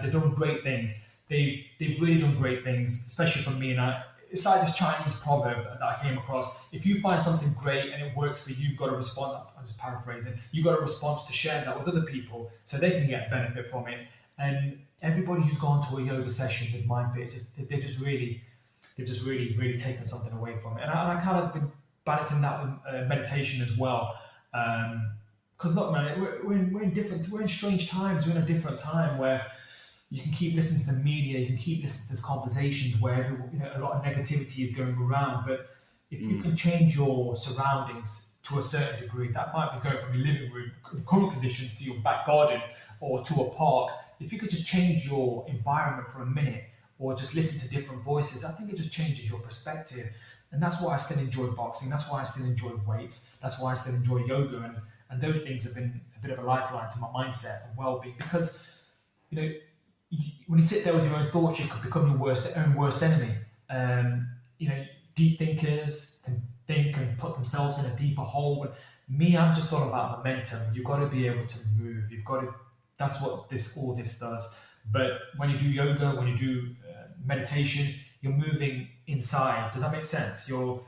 They've done great things. They've really done great things, especially for me. And it's like this Chinese proverb that I came across. If you find something great and it works for you, you've got a response. I'm just paraphrasing. You've got a response to share that with other people so they can get benefit from it. And everybody who's gone to a yoga session with Mind Fit, they've just really taken something away from it. And I kind of been balancing that with meditation as well. Because look, man, we're in strange times. We're in a different time where you can keep listening to the media, you can keep listening to these conversations where a lot of negativity is going around. But if you can change your surroundings to a certain degree, that might be going from your living room, current conditions, to your back garden or to a park. If you could just change your environment for a minute or just listen to different voices, I think it just changes your perspective. And that's why I still enjoy boxing. That's why I still enjoy weights. That's why I still enjoy yoga. And those things have been a bit of a lifeline to my mindset and well-being, because, when you sit there with your own thoughts, you could become your own worst enemy. You know, deep thinkers can think and put themselves in a deeper hole. But me, I'm just all about momentum. You've got to be able to move. You've got to. That's what all this does. But when you do yoga, when you do meditation, you're moving inside. Does that make sense? You're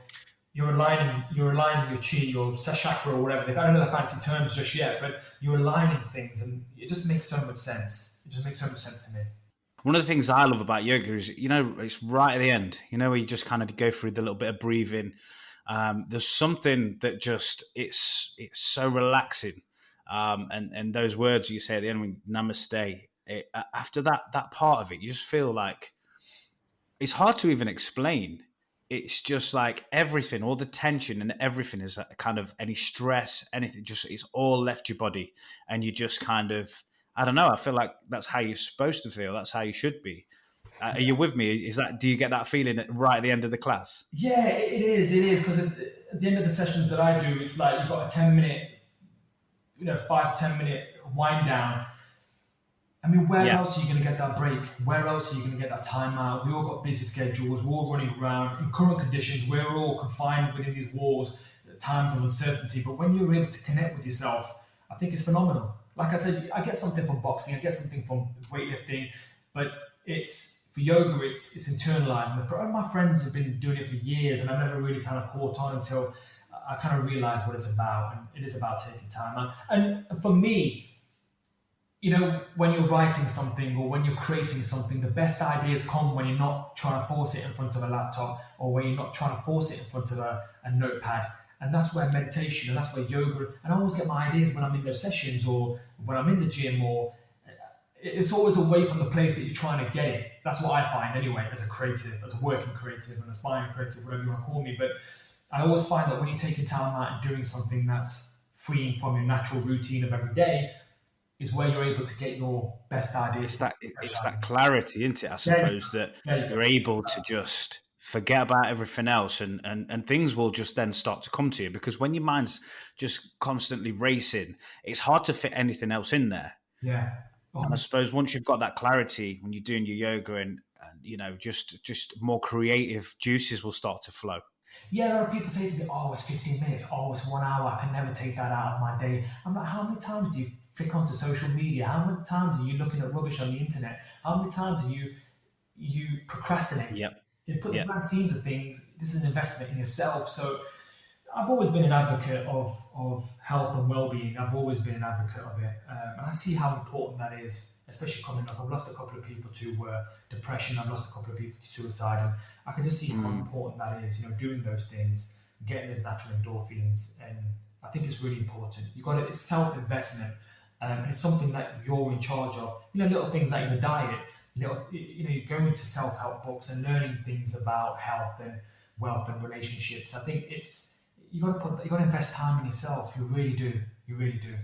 aligning your chi, your chakra, or whatever. I don't know the fancy terms just yet, but you're aligning things, and it just makes so much sense. It just makes so much sense to me. One of the things I love about yoga is, it's right at the end, where you just kind of go through the little bit of breathing. There's something that just, it's so relaxing. And those words you say at the end, when namaste, after that part of it, you just feel like it's hard to even explain. It's just like everything, all the tension and everything is kind of any stress, anything, just it's all left your body, and you just kind of, I don't know. I feel like that's how you're supposed to feel. That's how you should be. Are you with me? Do you get that feeling right at the end of the class? Yeah, it is. It is, because at the end of the sessions that I do, it's like you've got a 10-minute, 5 to 10 minute wind down. I mean, where else are you going to get that break? Where else are you going to get that time out? We all got busy schedules. We're all running around. In current conditions, we're all confined within these walls at times of uncertainty. But when you're able to connect with yourself, I think it's phenomenal. Like I said, I get something from boxing. I get something from weightlifting. But for yoga, it's internalized. And my friends have been doing it for years, and I've never really kind of caught on until I kind of realized what it's about. And it is about taking time out. And for me, when you're writing something or when you're creating something, the best ideas come when you're not trying to force it in front of a laptop, or when you're not trying to force it in front of a notepad. And that's where meditation, and that's where yoga, and I always get my ideas when I'm in those sessions or when I'm in the gym, or it's always away from the place that you're trying to get it. That's what I find anyway, as a creative, as a working creative, an aspiring creative, whatever you want to call me. But I always find that when you're taking time out and doing something that's freeing from your natural routine of every day, is where you're able to get your best ideas. It's that clarity, isn't it? I suppose that you're able to just forget about everything else, and things will just then start to come to you, because when your mind's just constantly racing, it's hard to fit anything else in there. Yeah. And I suppose once you've got that clarity, when you're doing your yoga and just more creative juices will start to flow. Yeah, a lot of people say to me, "Oh, it's 15 minutes. Oh, it's 1 hour. I can never take that out of my day." I'm like, how many times do you flick onto social media? How many times are you looking at rubbish on the internet? How many times do you procrastinate? Yep. In the grand schemes of things, this is an investment in yourself. So I've always been an advocate of health and well-being. I've always been an advocate of it. And I see how important that is, especially coming up. I've lost a couple of people to depression. I've lost a couple of people to suicide. And I can just see how important that is, doing those things, getting those natural endorphins. And I think it's really important. It's self-investment. And it's something that you're in charge of. Little things like the diet. You're going into self-help books and learning things about health and wealth and relationships. I think you got to invest time in yourself. You really do. You really do.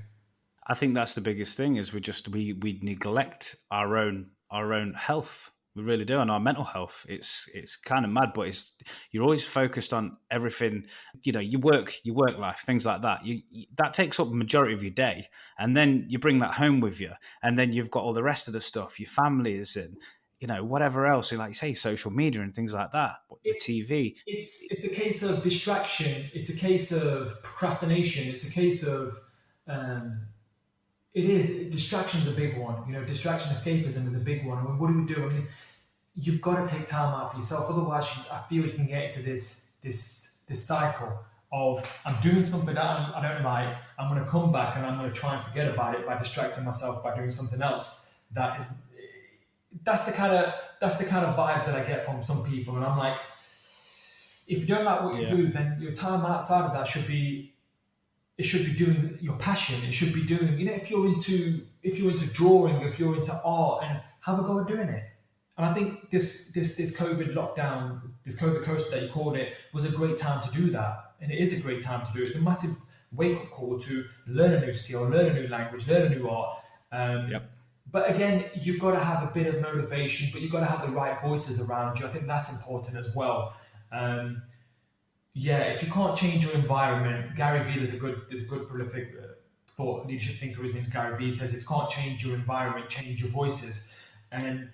I think that's the biggest thing is we neglect our own health. We really do, and our mental health. It's kind of mad, but you're always focused on everything. Your work life, things like that. That takes up the majority of your day, and then you bring that home with you, and then you've got all the rest of the stuff, your families and whatever else. Like you say, social media and things like that. The TV. It's a case of distraction. It's a case of procrastination. It's a case of it is distraction is a big one. Distraction escapism is a big one. I mean, what do we do? I mean, you've got to take time out for yourself. Otherwise, I feel you can get into this cycle of I'm doing something that I don't like. I'm going to come back and I'm going to try and forget about it by distracting myself by doing something else. That's the kind of vibes that I get from some people, and I'm like, if you don't like what you do, then your time outside of that should be it should be doing your passion. It should be doing, if you're into drawing, if you're into art, and have a go at doing it. And I think this COVID lockdown, this COVID coaster that you called it, was a great time to do that. And it is a great time to do it. It's a massive wake up call to learn a new skill, learn a new language, learn a new art. Yep. But again, you've got to have a bit of motivation, but you've got to have the right voices around you. I think that's important as well. If you can't change your environment, Gary Vee, there's a good prolific thought leadership thinker. His name's Gary Vee. Says if you can't change your environment, change your voices. And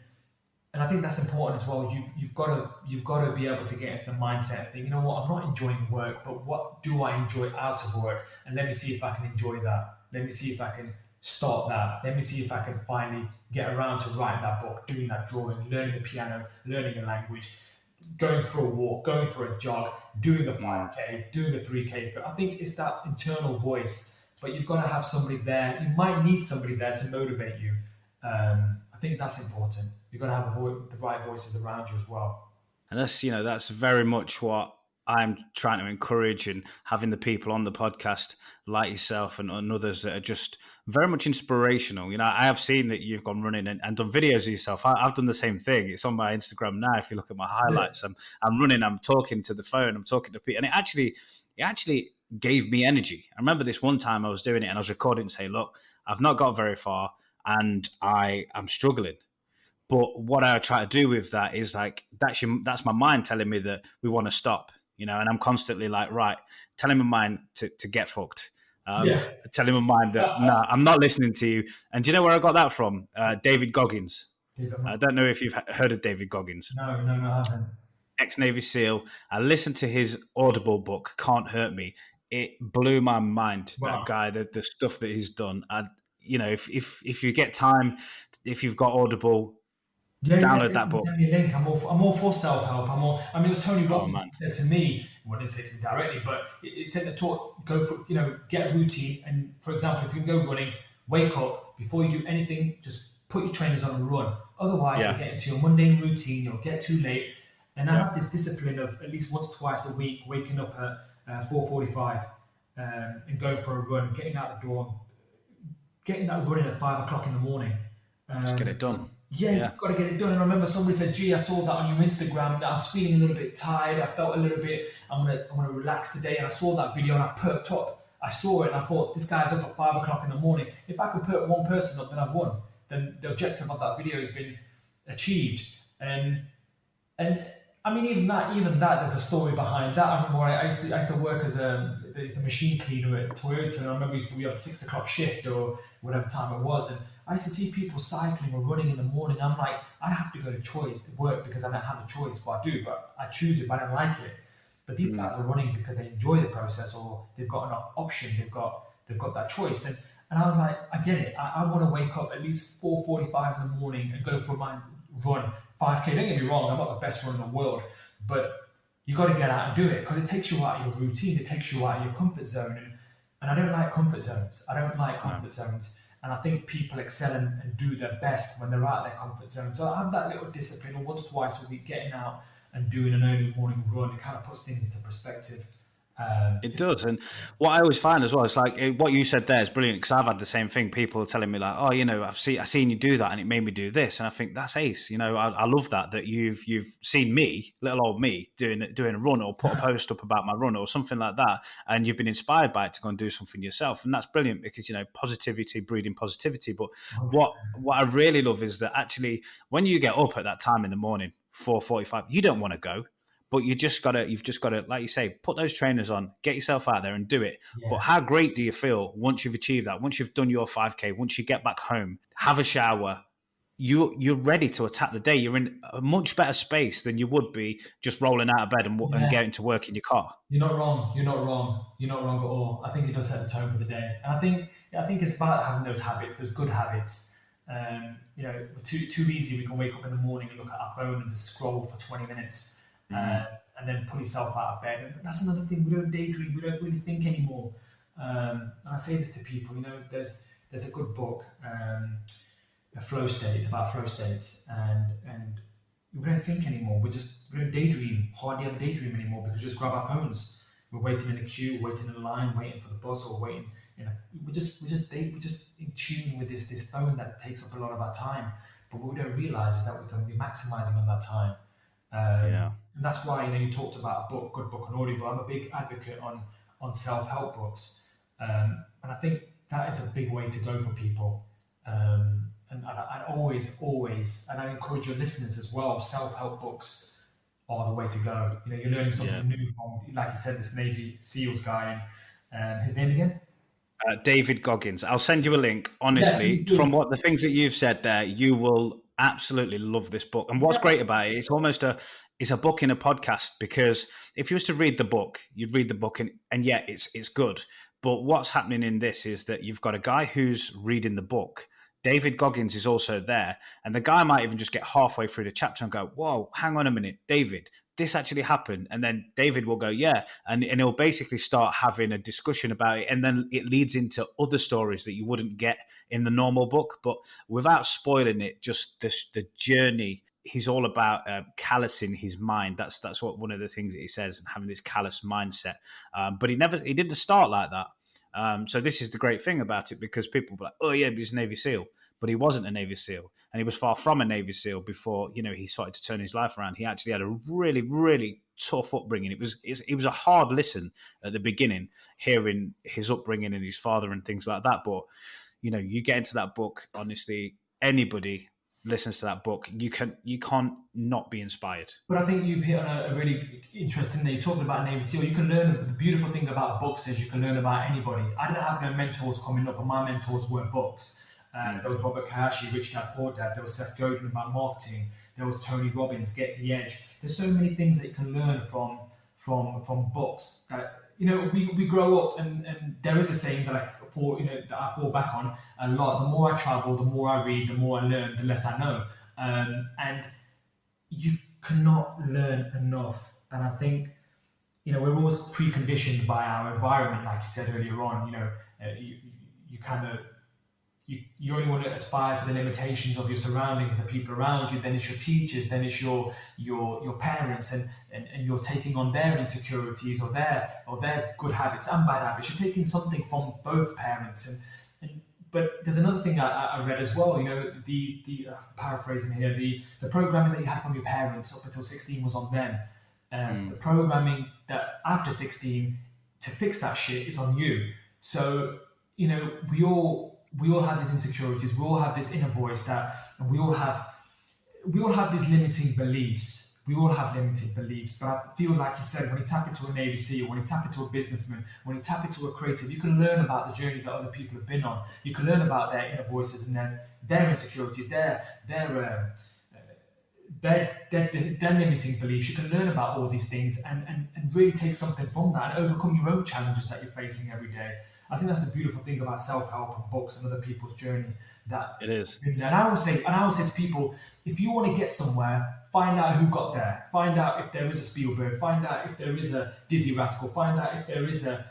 I think that's important as well. You've got to be able to get into the mindset thing. You know what? I'm not enjoying work, but what do I enjoy out of work? And let me see if I can enjoy that. Let me see if I can start that. Let me see if I can finally get around to writing that book, doing that drawing, learning the piano, learning a language, going for a walk, going for a jog, doing the 5K, doing the 3K. I think it's that internal voice, but you've got to have somebody there. You might need somebody there to motivate you. I think that's important. You've got to have the right voices around you as well. And that's very much what I'm trying to encourage, and having the people on the podcast like yourself and others that are just very much inspirational. I have seen that you've gone running and done videos of yourself. I've done the same thing. It's on my Instagram now. If you look at my highlights, I'm running, I'm talking to the phone, I'm talking to people, and it actually gave me energy. I remember this one time I was doing it and I was recording and saying, look, I've not got very far and I'm struggling. But what I try to do with that is like, that's my mind telling me that we want to stop, and I'm constantly like, right, telling my mind to get fucked. Telling my mind that, no, I'm not listening to you. And do you know where I got that from? David Goggins. I don't know if you've heard of David Goggins. No, I haven't. Ex-Navy SEAL. I listened to his Audible book, Can't Hurt Me. It blew my mind, that guy, the stuff that he's done. If you get time, if you've got Audible, download that book. Send me a link. I'm all for self-help. It was Tony Robbins said to me, well, didn't say to me directly, but it said to talk, go for, get a routine. And for example, if you can go running, wake up before you do anything, just put your trainers on and run. Otherwise, you'll get into your mundane routine, you'll get too late. And I have this discipline of at least once, twice a week, waking up at 4:45 and going for a run, getting out the door, getting that running at 5 o'clock in the morning. Just get it done. You've got to get it done. And I remember somebody said, gee, I saw that on your Instagram, that I was feeling a little bit tired. I felt a little bit, I'm gonna relax today. And I saw that video and I perked up. I saw it and I thought, this guy's up at 5 o'clock in the morning. If I could perk one person up, then I've won. Then the objective of that video has been achieved. And even that, there's a story behind that. I remember I used to work as a machine cleaner at Toyota, and I remember we have a 6 o'clock shift or whatever time it was, and I used to see people cycling or running in the morning. I'm like, I have to go to work because I don't have a choice. But I do, but I choose it, but I don't like it. But these guys are running because they enjoy the process, or they've got an option. They've got that choice. And I was like, I get it. I want to wake up at least 4:45 in the morning and go for my run, 5K. Don't get me wrong, I'm not the best runner in the world, but you got to get out and do it because it takes you out of your routine. It takes you out of your comfort zone. And I don't like comfort zones. Zones. And I think people excel and do their best when they're out of their comfort zone. So I have that little discipline of once, twice a week, getting out and doing an early morning run. It kind of puts things into perspective. It does. And what I always find as well, it's like what you said there is brilliant, because I've had the same thing. People are telling me like, oh, I've seen you do that and it made me do this. And I think that's ace. I love that you've seen me, little old me, doing a run, or put a post up about my run or something like that. And you've been inspired by it to go and do something yourself. And that's brilliant because, positivity breeding positivity. But what I really love is that actually when you get up at that time in the morning, 4:45, you don't want to go. But you've just got to, like you say, put those trainers on, get yourself out there and do it. Yeah. But how great do you feel once you've achieved that? Once you've done your 5K, once you get back home, have a shower, you're ready to attack the day. You're in a much better space than you would be just rolling out of bed and getting to work in your car. You're not wrong at all. I think it does set the tone for the day. And I think it's about having those habits, those good habits. Too easy. We can wake up in the morning and look at our phone and just scroll for 20 minutes. And then pull yourself out of bed. And that's another thing. We don't daydream. We don't really think anymore. And I say this to people. There's a good book, a flow state. It's about flow states, and we don't think anymore. We don't daydream. Hardly ever daydream anymore because we just grab our phones. we're waiting in a queue, waiting in a line, waiting for the bus, or waiting. We're just in tune with this phone that takes up a lot of our time. But what we don't realize is that we're going to be maximizing on that time. Yeah. And that's why you talked about a book, good book on Audible. I'm a big advocate on self-help books, and I think that is a big way to go for people. And I always, and I encourage your listeners as well. Self-help books are the way to go. You're learning something new from, like you said, this Navy SEALs guy, and his name again. David Goggins. I'll send you a link. Honestly, Yeah, from what the things that you've said there, you will absolutely love this book. And what's great about it, it's a book in a podcast, because if you was to read the book, you'd read the book and yeah, it's good. But what's happening in this is that you've got a guy who's reading the book. David Goggins is also there, and the guy might even just get halfway through the chapter and go, "Whoa, hang on a minute, David, this actually happened." And then David will go, "Yeah," and he'll basically start having a discussion about it, and then it leads into other stories that you wouldn't get in the normal book. But without spoiling it, just the journey. He's all about callousing his mind. That's what one of the things that he says, having this callous mindset. But he didn't start like that. So this is the great thing about it, because people were like, "Oh yeah, but he's a Navy SEAL," but he wasn't a Navy SEAL, and he was far from a Navy SEAL before he started to turn his life around. He actually had a really, really tough upbringing. It was a hard listen at the beginning, hearing his upbringing and his father and things like that. But you get into that book, honestly, anybody listens to that book, you can't not be inspired. But I think you've hit on a really interesting thing. You're talking about Navy SEAL. You can learn, the beautiful thing about books is you can learn about anybody. I didn't have no mentors coming up, and my mentors weren't books. There was Robert Kiyosaki, Rich Dad Poor Dad. There was Seth Godin about marketing. There was Tony Robbins, Get the Edge. There's so many things that you can learn from books. That we grow up, and there is a saying that that I fall back on a lot. The more I travel, the more I read, the more I learn, the less I know. And you cannot learn enough. And I think we're always preconditioned by our environment, like you said earlier on. You kind of you only want to aspire to the limitations of your surroundings and the people around you. Then it's your teachers, then it's your parents, and you're taking on their insecurities or their good habits and bad habits. You're taking something from both parents, but there's another thing I read as well. The paraphrasing here, the programming that you had from your parents up until 16 was on them. The programming that after 16 to fix that shit is on you. So we all have these insecurities. We all have this inner voice and we all have these limiting beliefs. We all have limited beliefs, but I feel like you said, when you tap into a Navy SEAL, when you tap into a businessman, when you tap into a creative, you can learn about the journey that other people have been on. You can learn about their inner voices and their insecurities, their limiting beliefs. You can learn about all these things and really take something from that and overcome your own challenges that you're facing every day. I think that's the beautiful thing about self-help and books and other people's journey. That it is. And I always say to people, if you want to get somewhere, find out who got there. Find out if there is a Spielberg. Find out if there is a Dizzy Rascal. Find out if there is a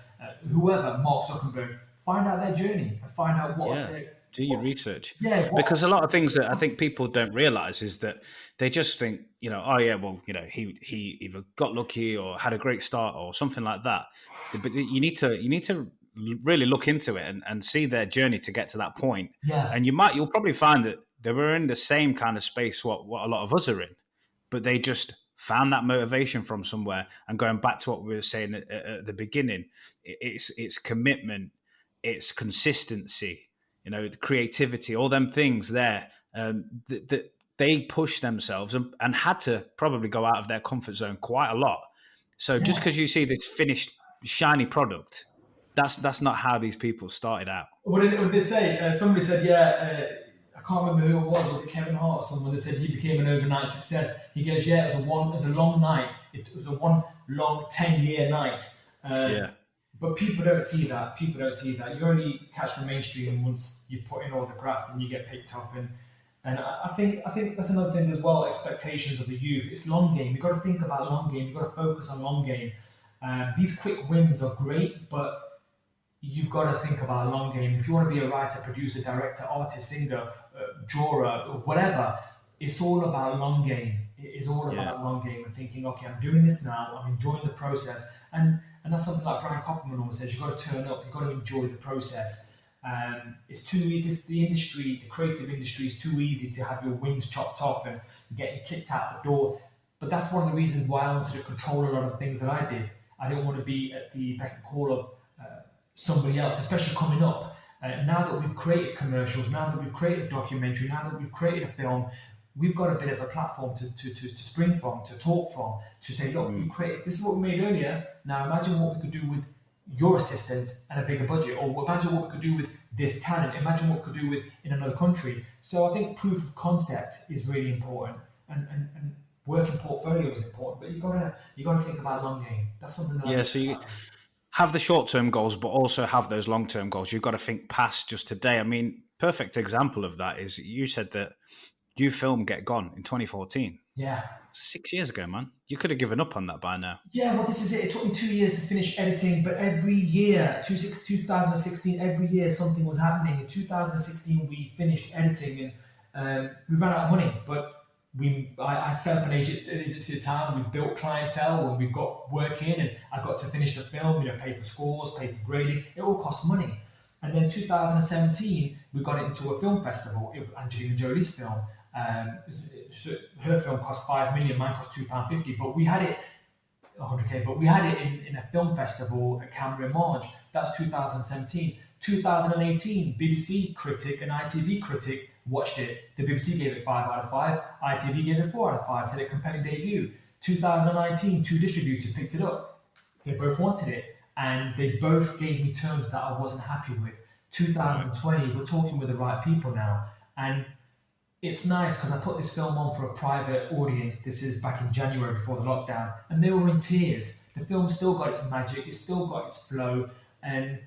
whoever, Mark Zuckerberg. Find out their journey and find out what. Do your research. Yeah. Because a lot of things that I think people don't realize is that they just think, oh yeah, well, he either got lucky or had a great start or something like that. But you need to really look into it and see their journey to get to that point. Yeah. And you'll probably find that they were in the same kind of space what a lot of us are in, but they just found that motivation from somewhere. And going back to what we were saying at the beginning, it's commitment, it's consistency, the creativity, all them things there, that they pushed themselves and had to probably go out of their comfort zone quite a lot. So just because you see this finished shiny product, that's not how these people started out. What did they say? Somebody said, I can't remember who it was. Was it Kevin Hart or someone that said he became an overnight success? He goes, it was a long night. It was a one long 10-year night. But people don't see that. You only catch the mainstream once you've put in all the graft and you get picked up. And I think that's another thing as well. Expectations of the youth. It's long game. You've got to think about long game. You've got to focus on long game. These quick wins are great, but you've got to think about long game. If you want to be a writer, producer, director, artist, singer, drawer, whatever, it's all about long game. It is all about long game and thinking, okay, I'm doing this now. I'm enjoying the process. And And that's something like Brian Copperman always says: you've got to turn up, you've got to enjoy the process. It's too the industry, the creative industry, is too easy to have your wings chopped off and getting kicked out the door. But that's one of the reasons why I wanted to control a lot of things that I did. I didn't want to be at the beck and call of somebody else, especially coming up. Now that we've created commercials, now that we've created a documentary, now that we've created a film, we've got a bit of a platform to spring from, to talk from, to say, look, we created, this is what we made earlier. Now imagine what we could do with your assistance and a bigger budget, or imagine what we could do with this talent, imagine what we could do with in another country. So I think proof of concept is really important, and working portfolio is important, but you gotta think about long game. That's something that So you have the short-term goals, but also have those long-term goals. You've got to think past just today. I mean, perfect example of that is you said that you film Get Gone in 2014. Yeah. 6 years ago, man. You could have given up on that by now. Yeah, well, this is it. It took me 2 years to finish editing, but every year, 2016, every year something was happening. In 2016, we finished editing and we ran out of money, but I set up an agency at the time. We built clientele and we got work in, and I got to finish the film. Pay for scores, pay for grading. It all cost money. And then 2017, we got it into a film festival. Angelina Jolie's film. Her film cost $5 million. Mine cost £2.50. But we had it 100k. But we had it in a film festival at Canberra in March. That's 2017. 2018, BBC critic and ITV critic watched it. The BBC gave it 5 out of 5. ITV gave it 4 out of 5. Said it compelling debut. 2019, 2 distributors picked it up. They both wanted it, and they both gave me terms that I wasn't happy with. 2020, we're talking with the right people now, and it's nice because I put this film on for a private audience. This is back in January before the lockdown, and they were in tears. The film still got its magic, it's still got its flow, and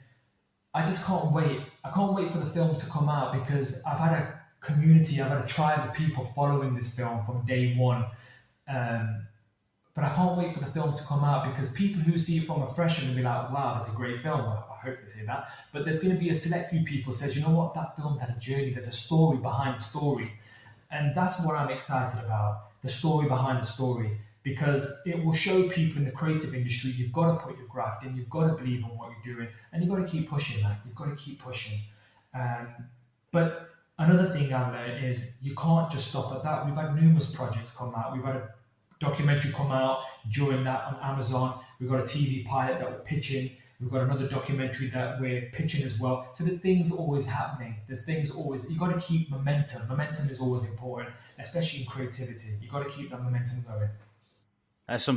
I just can't wait. I can't wait for the film to come out because I've had a community, I've had a tribe of people following this film from day one. But I can't wait for the film to come out because people who see it from a fresh are going to be like, wow, that's a great film. I hope they say that. But there's going to be a select few people who says, you know what, that film's had a journey. There's a story behind the story. And that's what I'm excited about, the story behind the story. Because it will show people in the creative industry, you've got to put your graft in, you've got to believe in what you're doing, and you've got to keep pushing, man. You've got to keep pushing. But another thing I've learned is you can't just stop at that. We've had numerous projects come out. We've had a documentary come out during that on Amazon. We've got a TV pilot that we're pitching. We've got another documentary that we're pitching as well. So there's things always happening. There's things always, you've got to keep momentum. Momentum is always important, especially in creativity. You've got to keep that momentum going.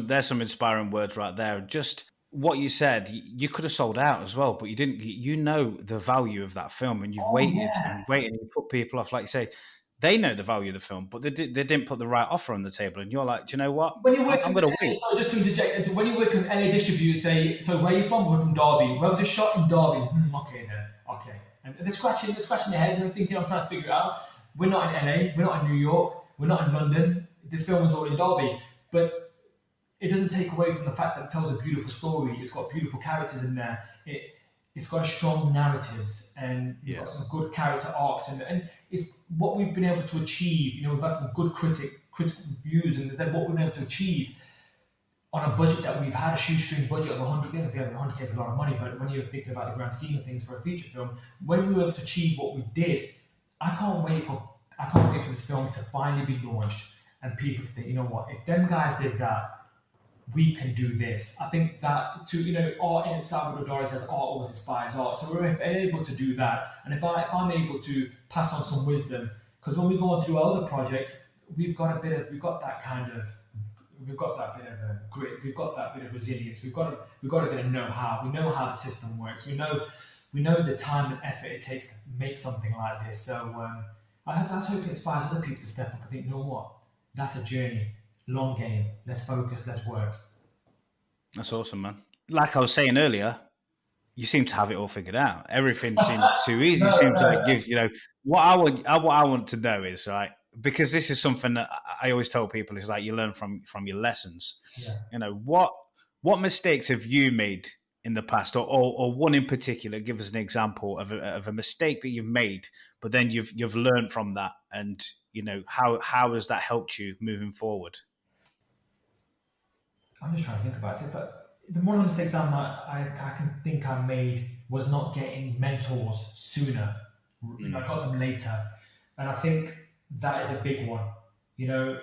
There's some inspiring words right there. Just what you said, you could have sold out as well, but you didn't. You know the value of that film, and you've waited and waited, and you put people off. Like you say, they know the value of the film, but they didn't put the right offer on the table. And you're like, do you know what? When you work I'm going to wait. So just to interject, when you work with LA distributors, say, so where are you from? We're from Derby. Where was it shot? In Derby. Okay then. Okay. And they're scratching their heads and thinking, I'm trying to figure it out. We're not in LA. We're not in New York. We're not in London. This film was all in Derby. But it doesn't take away from the fact that it tells a beautiful story. It's got beautiful characters in there. It's got strong narratives, and you've got some good character arcs, and it's what we've been able to achieve. We've had some good critical reviews, and then what we've been able to achieve on a budget that we've had, a shoestring budget of 100K. 100K is a lot of money, but when you're thinking about the grand scheme of things for a feature film, when we were able to achieve what we did, I can't wait for this film to finally be launched and people to think, you know what, if them guys did that, we can do this. I think that art in Salvador Dali says art always inspires art. So we're able to do that. And if I'm able to pass on some wisdom, because when we go on to do our other projects, we've got that bit of grit, we've got that bit of resilience, we've got a bit of know-how. We know how the system works. We know the time and effort it takes to make something like this. So I was hoping it inspires other people to step up and think, you know what, that's a journey. Long game. Let's focus. Let's work. That's awesome, man. Like I was saying earlier, you seem to have it all figured out. Everything seems too easy. What I want to know is like, because this is something that I always tell people is like you learn from your lessons. Yeah. What mistakes have you made in the past, or one in particular? Give us an example of a mistake that you've made, but then you've learned from that, and how has that helped you moving forward? I'm just trying to think about it. the one of the mistakes that I can think I made was not getting mentors sooner. I Mm. got them later, and I think that is a big one. You know,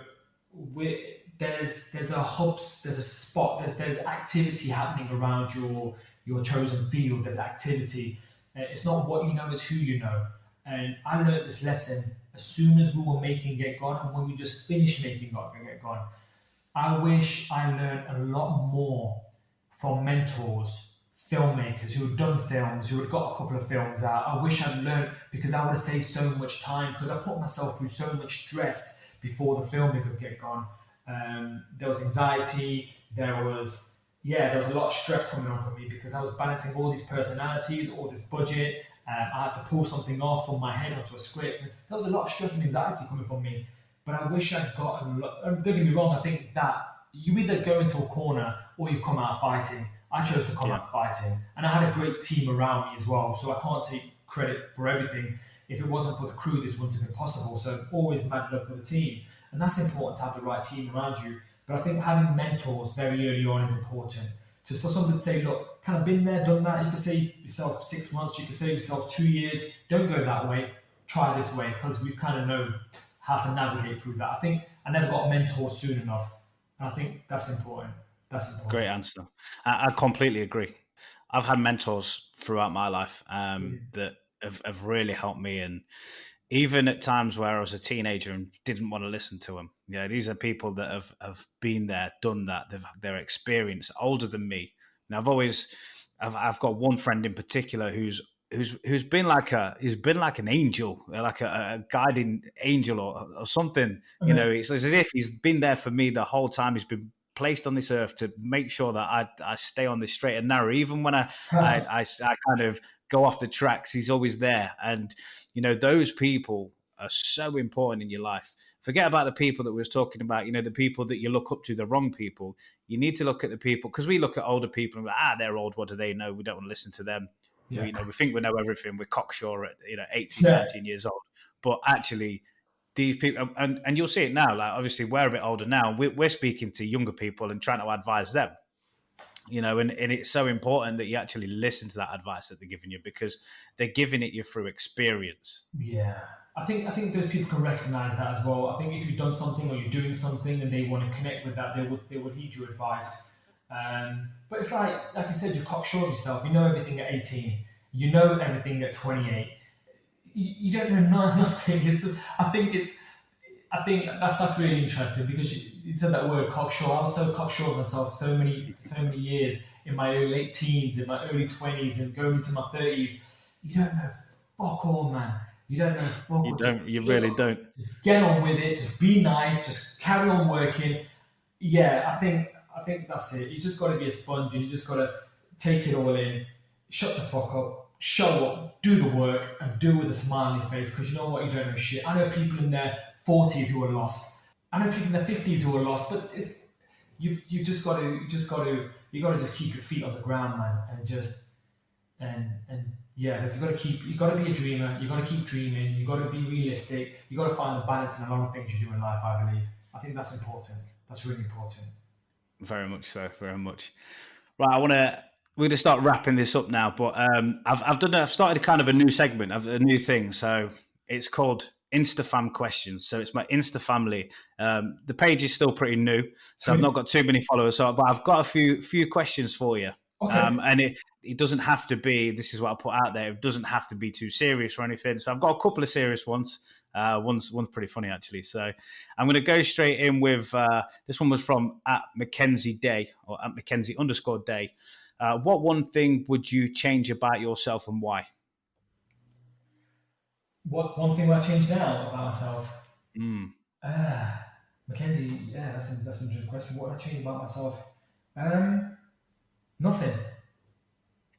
there's a hubs, there's a spot, there's activity happening around your chosen field. There's activity. It's not what you know, it's who you know. And I learned this lesson as soon as we were making Get Gone, and when we just finished making Get Gone. I wish I learned a lot more from mentors, filmmakers who had done films, who had got a couple of films out. I wish I'd learned because I would have saved so much time because I put myself through so much stress before the filming could get gone. There was anxiety, there was a lot of stress coming on for me because I was balancing all these personalities, all this budget. I had to pull something off from my head onto a script. There was a lot of stress and anxiety coming from me. But I wish I'd gotten. Don't get me wrong. I think that you either go into a corner or you come out fighting. I chose to come Yeah. out fighting, and I had a great team around me as well. So I can't take credit for everything. If it wasn't for the crew, this wouldn't have been possible. So always mad love for the team, and that's important to have the right team around you. But I think having mentors very early on is important. Just for someone to say, look, kind of been there, done that. You can save yourself 6 months. You can save yourself 2 years. Don't go that way. Try this way because we kind of know how to navigate through that. I think I never got a mentor soon enough. And I think that's important. That's Great important. answer. I completely agree. I've had mentors throughout my life Brilliant. that have really helped me, and even at times where I was a teenager and didn't want to listen to them. Yeah, these are people that have been there, done that. They're experienced, older than me. Now I've got one friend in particular who's been like an angel, like a guiding angel or something. You know, Amazing. it's as if he's been there for me the whole time. He's been placed on this earth to make sure that I stay on this straight and narrow. Even when I kind of go off the tracks, he's always there. And those people are so important in your life. Forget about the people that we was talking about. The people that you look up to, the wrong people. You need to look at the people because we look at older people and we're like, they're old. What do they know? We don't want to listen to them. Yeah. We think we know everything. We're cocksure at 18, Yeah. 19 years old. But actually, these people, and you'll see it now. Like obviously, we're a bit older now. We're speaking to younger people and trying to advise them. And it's so important that you actually listen to that advice that they're giving you because they're giving it you through experience. Yeah. I think those people can recognize that as well. I think if you've done something or you're doing something and they want to connect with that, they would heed your advice. But it's like you said, you're cocksure of yourself. You know everything at 18. You know everything at 28. You don't know nothing. It's just I think that's really interesting because you said that word cocksure. I was so cocksure of myself so many years in my late teens, in my early 20s, and going into my 30s. You don't know fuck all, man. You don't know fuck You all. don't. You really don't. Just get on with it. Just be nice. Just carry on working. Yeah, I think that's it. You just got to be a sponge and you just got to take it all in. Shut the fuck up. Show up. Do the work and do it with a smile on your face because you know what, you don't know shit. I know people in their 40s who are lost. I know people in their 50s who are lost, but you've just got to just keep your feet on the ground, man, and just and yeah, you got to be a dreamer. You got to keep dreaming. You got to be realistic. You got to find the balance in a lot of things you do in life. I believe. I think that's important. That's really important. Very much so. Very much. Right. We're going to start wrapping this up now, but I've started kind of a new segment of a new thing. So it's called InstaFam Questions. So it's my Insta family. The page is still pretty new, so I've Sweet. not got too many followers. But I've got a few questions for you. Okay. And it doesn't have to be. This is what I put out there. It doesn't have to be too serious or anything. So I've got a couple of serious ones. One's pretty funny actually. So I'm going to go straight in with this one was from at Mackenzie Day or at Mackenzie_Day. What one thing would you change about yourself and why? What one thing will I change now about myself? Mm, Mackenzie, yeah, that's an interesting question. What would I change about myself? Um, Nothing.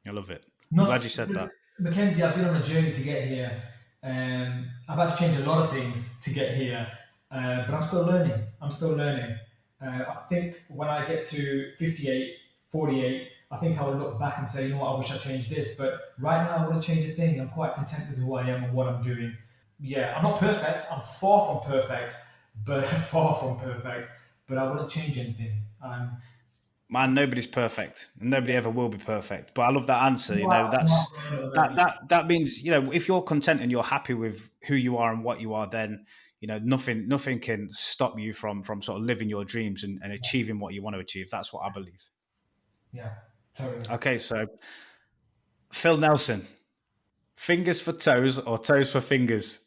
I love it. I'm glad Nothing. you said that. Mackenzie, I've been on a journey to get here. I've had to change a lot of things to get here, but I'm still learning. I'm still learning. I think when I get to 58, 48, I think I will look back and say, you know what, I wish I changed this. But right now, I wouldn't change a thing. I'm quite content with who I am and what I'm doing. Yeah, I'm not perfect. I'm far from perfect, but far from perfect. But I wouldn't change anything. Man, nobody's perfect. Nobody ever will be perfect. But I love that answer. You know, No. that means, you know, if you're content and you're happy with who you are and what you are, then, you know, nothing can stop you from sort of living your dreams and achieving what you want to achieve. That's what I believe. Yeah, totally. Okay, so Phil Nelson, fingers for toes or toes for fingers?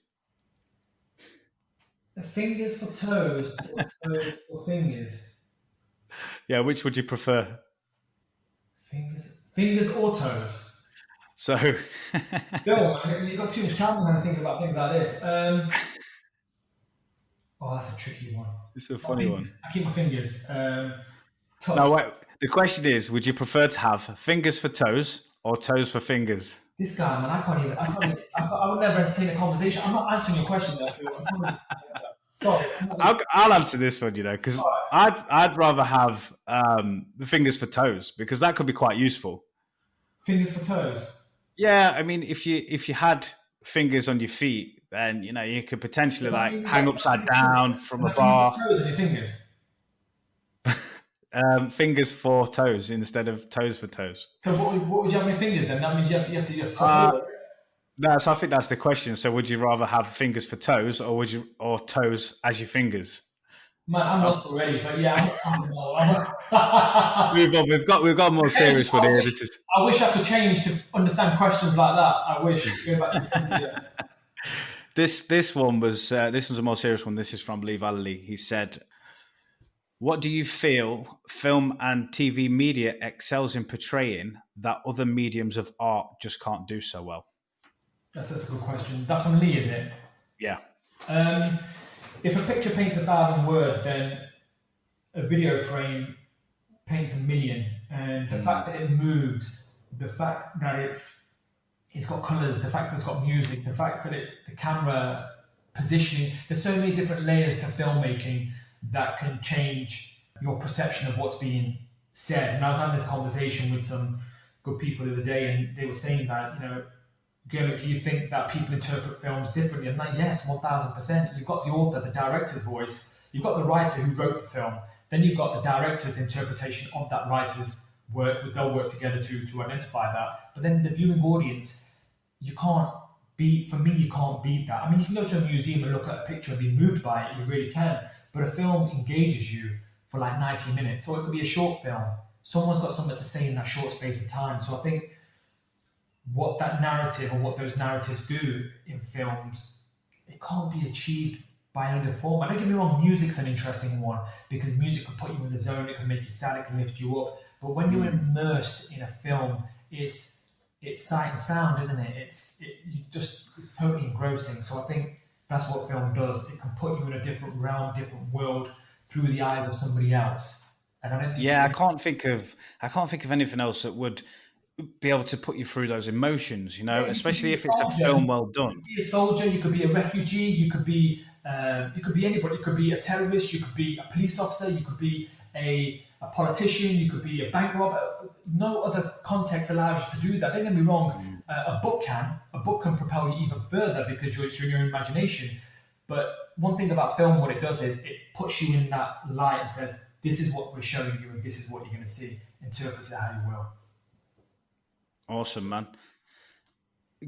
Fingers for toes or toes for fingers? Yeah, which would you prefer? Fingers or toes? So, Go on, you've got too much time when I'm thinking about things like this. Oh, that's a tricky one. it's a My funny one. fingers. I keep my fingers. No, Touch. wait, the question is, would you prefer to have fingers for toes or toes for fingers? This guy, man, I would never entertain a conversation. I'm not answering your question there, Phil. Sorry. I'll answer this one, you know, because I'd rather have the fingers for toes because that could be quite useful. Fingers for toes. Yeah, I mean, if you had fingers on your feet, then you know you could potentially like hang upside down from a bar. Toes on your fingers. Fingers for toes instead of toes for toes. So what would you have on your fingers then? That means you have to swap over. So I think that's the question. So would you rather have fingers for toes or toes as your fingers? Man, I'm lost already, but yeah, I'm not passing Move on. We've got a more serious one here. I wish I could change to understand questions like that. I wish. Go back to the computer. This one was this one's a more serious one. This is from Lee Valley. He said, "What do you feel film and TV media excels in portraying that other mediums of art just can't do so well?" That's a good question. That's from Lee, is it? Yeah. If a picture paints 1,000 words, then a video frame paints 1,000,000. And the fact that it moves, the fact that it's got colours, the fact that it's got music, the fact that the camera positioning, there's so many different layers to filmmaking that can change your perception of what's being said. And I was having this conversation with some good people the other day, and they were saying that, you know, Gurmit, do you think that people interpret films differently? I'm like, yes, 1,000%. You've got the author, the director's voice. You've got the writer who wrote the film. Then you've got the director's interpretation of that writer's work. They'll work together to identify that. But then the viewing audience, you can't beat that. I mean, you can go to a museum and look at a picture and be moved by it. You really can. But a film engages you for like 90 minutes. Or it could be a short film. Someone's got something to say in that short space of time. So I think what that narrative or what those narratives do in films, it can't be achieved by another form. And don't get me wrong, music's an interesting one because music can put you in the zone, it can make you sad, it can lift you up. But when you're immersed in a film, it's sight and sound, isn't it? It's totally engrossing. So I think that's what film does. It can put you in a different realm, different world through the eyes of somebody else. And I don't think I can't think of anything else that would be able to put you through those emotions, you know, especially if it's a film well done. You could be a soldier, you could be a refugee, you could be anybody. You could be a terrorist, you could be a police officer, you could be a politician, you could be a bank robber. No other context allows you to do that. Don't get me wrong, a book can propel you even further because it's in your imagination. But one thing about film, what it does is it puts you in that light and says, this is what we're showing you and this is what you're going to see. Interpret it how you will. Awesome, man.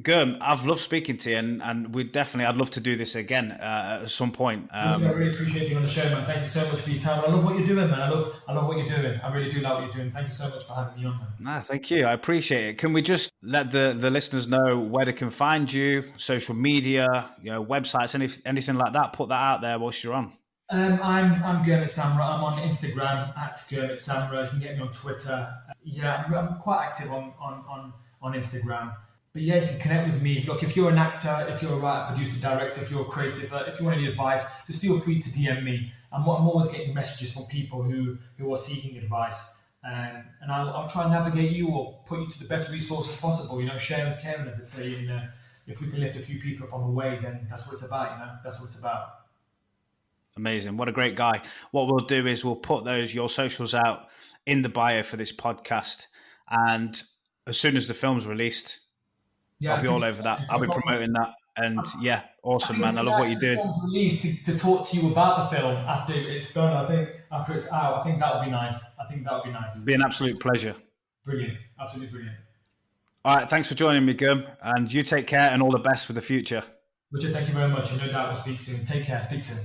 Gurm, I've loved speaking to you, and I'd love to do this again at some point. I really appreciate you on the show, man. Thank you so much for your time. I love what you're doing, man. I love what you're doing. I really do like what you're doing. Thank you so much for having me on, man. No, thank you. I appreciate it. Can we just let the listeners know where they can find you, social media, you know, websites, anything like that? Put that out there whilst you're on. I'm Gurmit Samra. I'm on Instagram at Gurmit Samra. You can get me on Twitter. I'm quite active on Instagram. But yeah, you can connect with me. Look, if you're an actor, if you're a writer, producer, director, if you're a creative, if you want any advice, just feel free to DM me. I'm always getting messages from people who are seeking advice. And I'll try and navigate you or put you to the best resources possible. You know, sharing's caring, as they say. And if we can lift a few people up on the way, then that's what it's about, you know. That's what it's about. Amazing. What a great guy. What we'll do is we'll put your socials out in the bio for this podcast. And as soon as the film's released, I'll be all over that. I'll be promoting that And yeah, awesome, I think man. I it'd be love what nice you're when the doing. film's released to talk to you about the film after it's done. I think after it's out, I think that would be nice. I think that would be nice. Be an absolute pleasure. Brilliant, absolutely brilliant. All right, thanks for joining me, Gum, and you take care and all the best for the future. Richard, thank you very much. And no doubt we'll speak soon. Take care. Speak soon.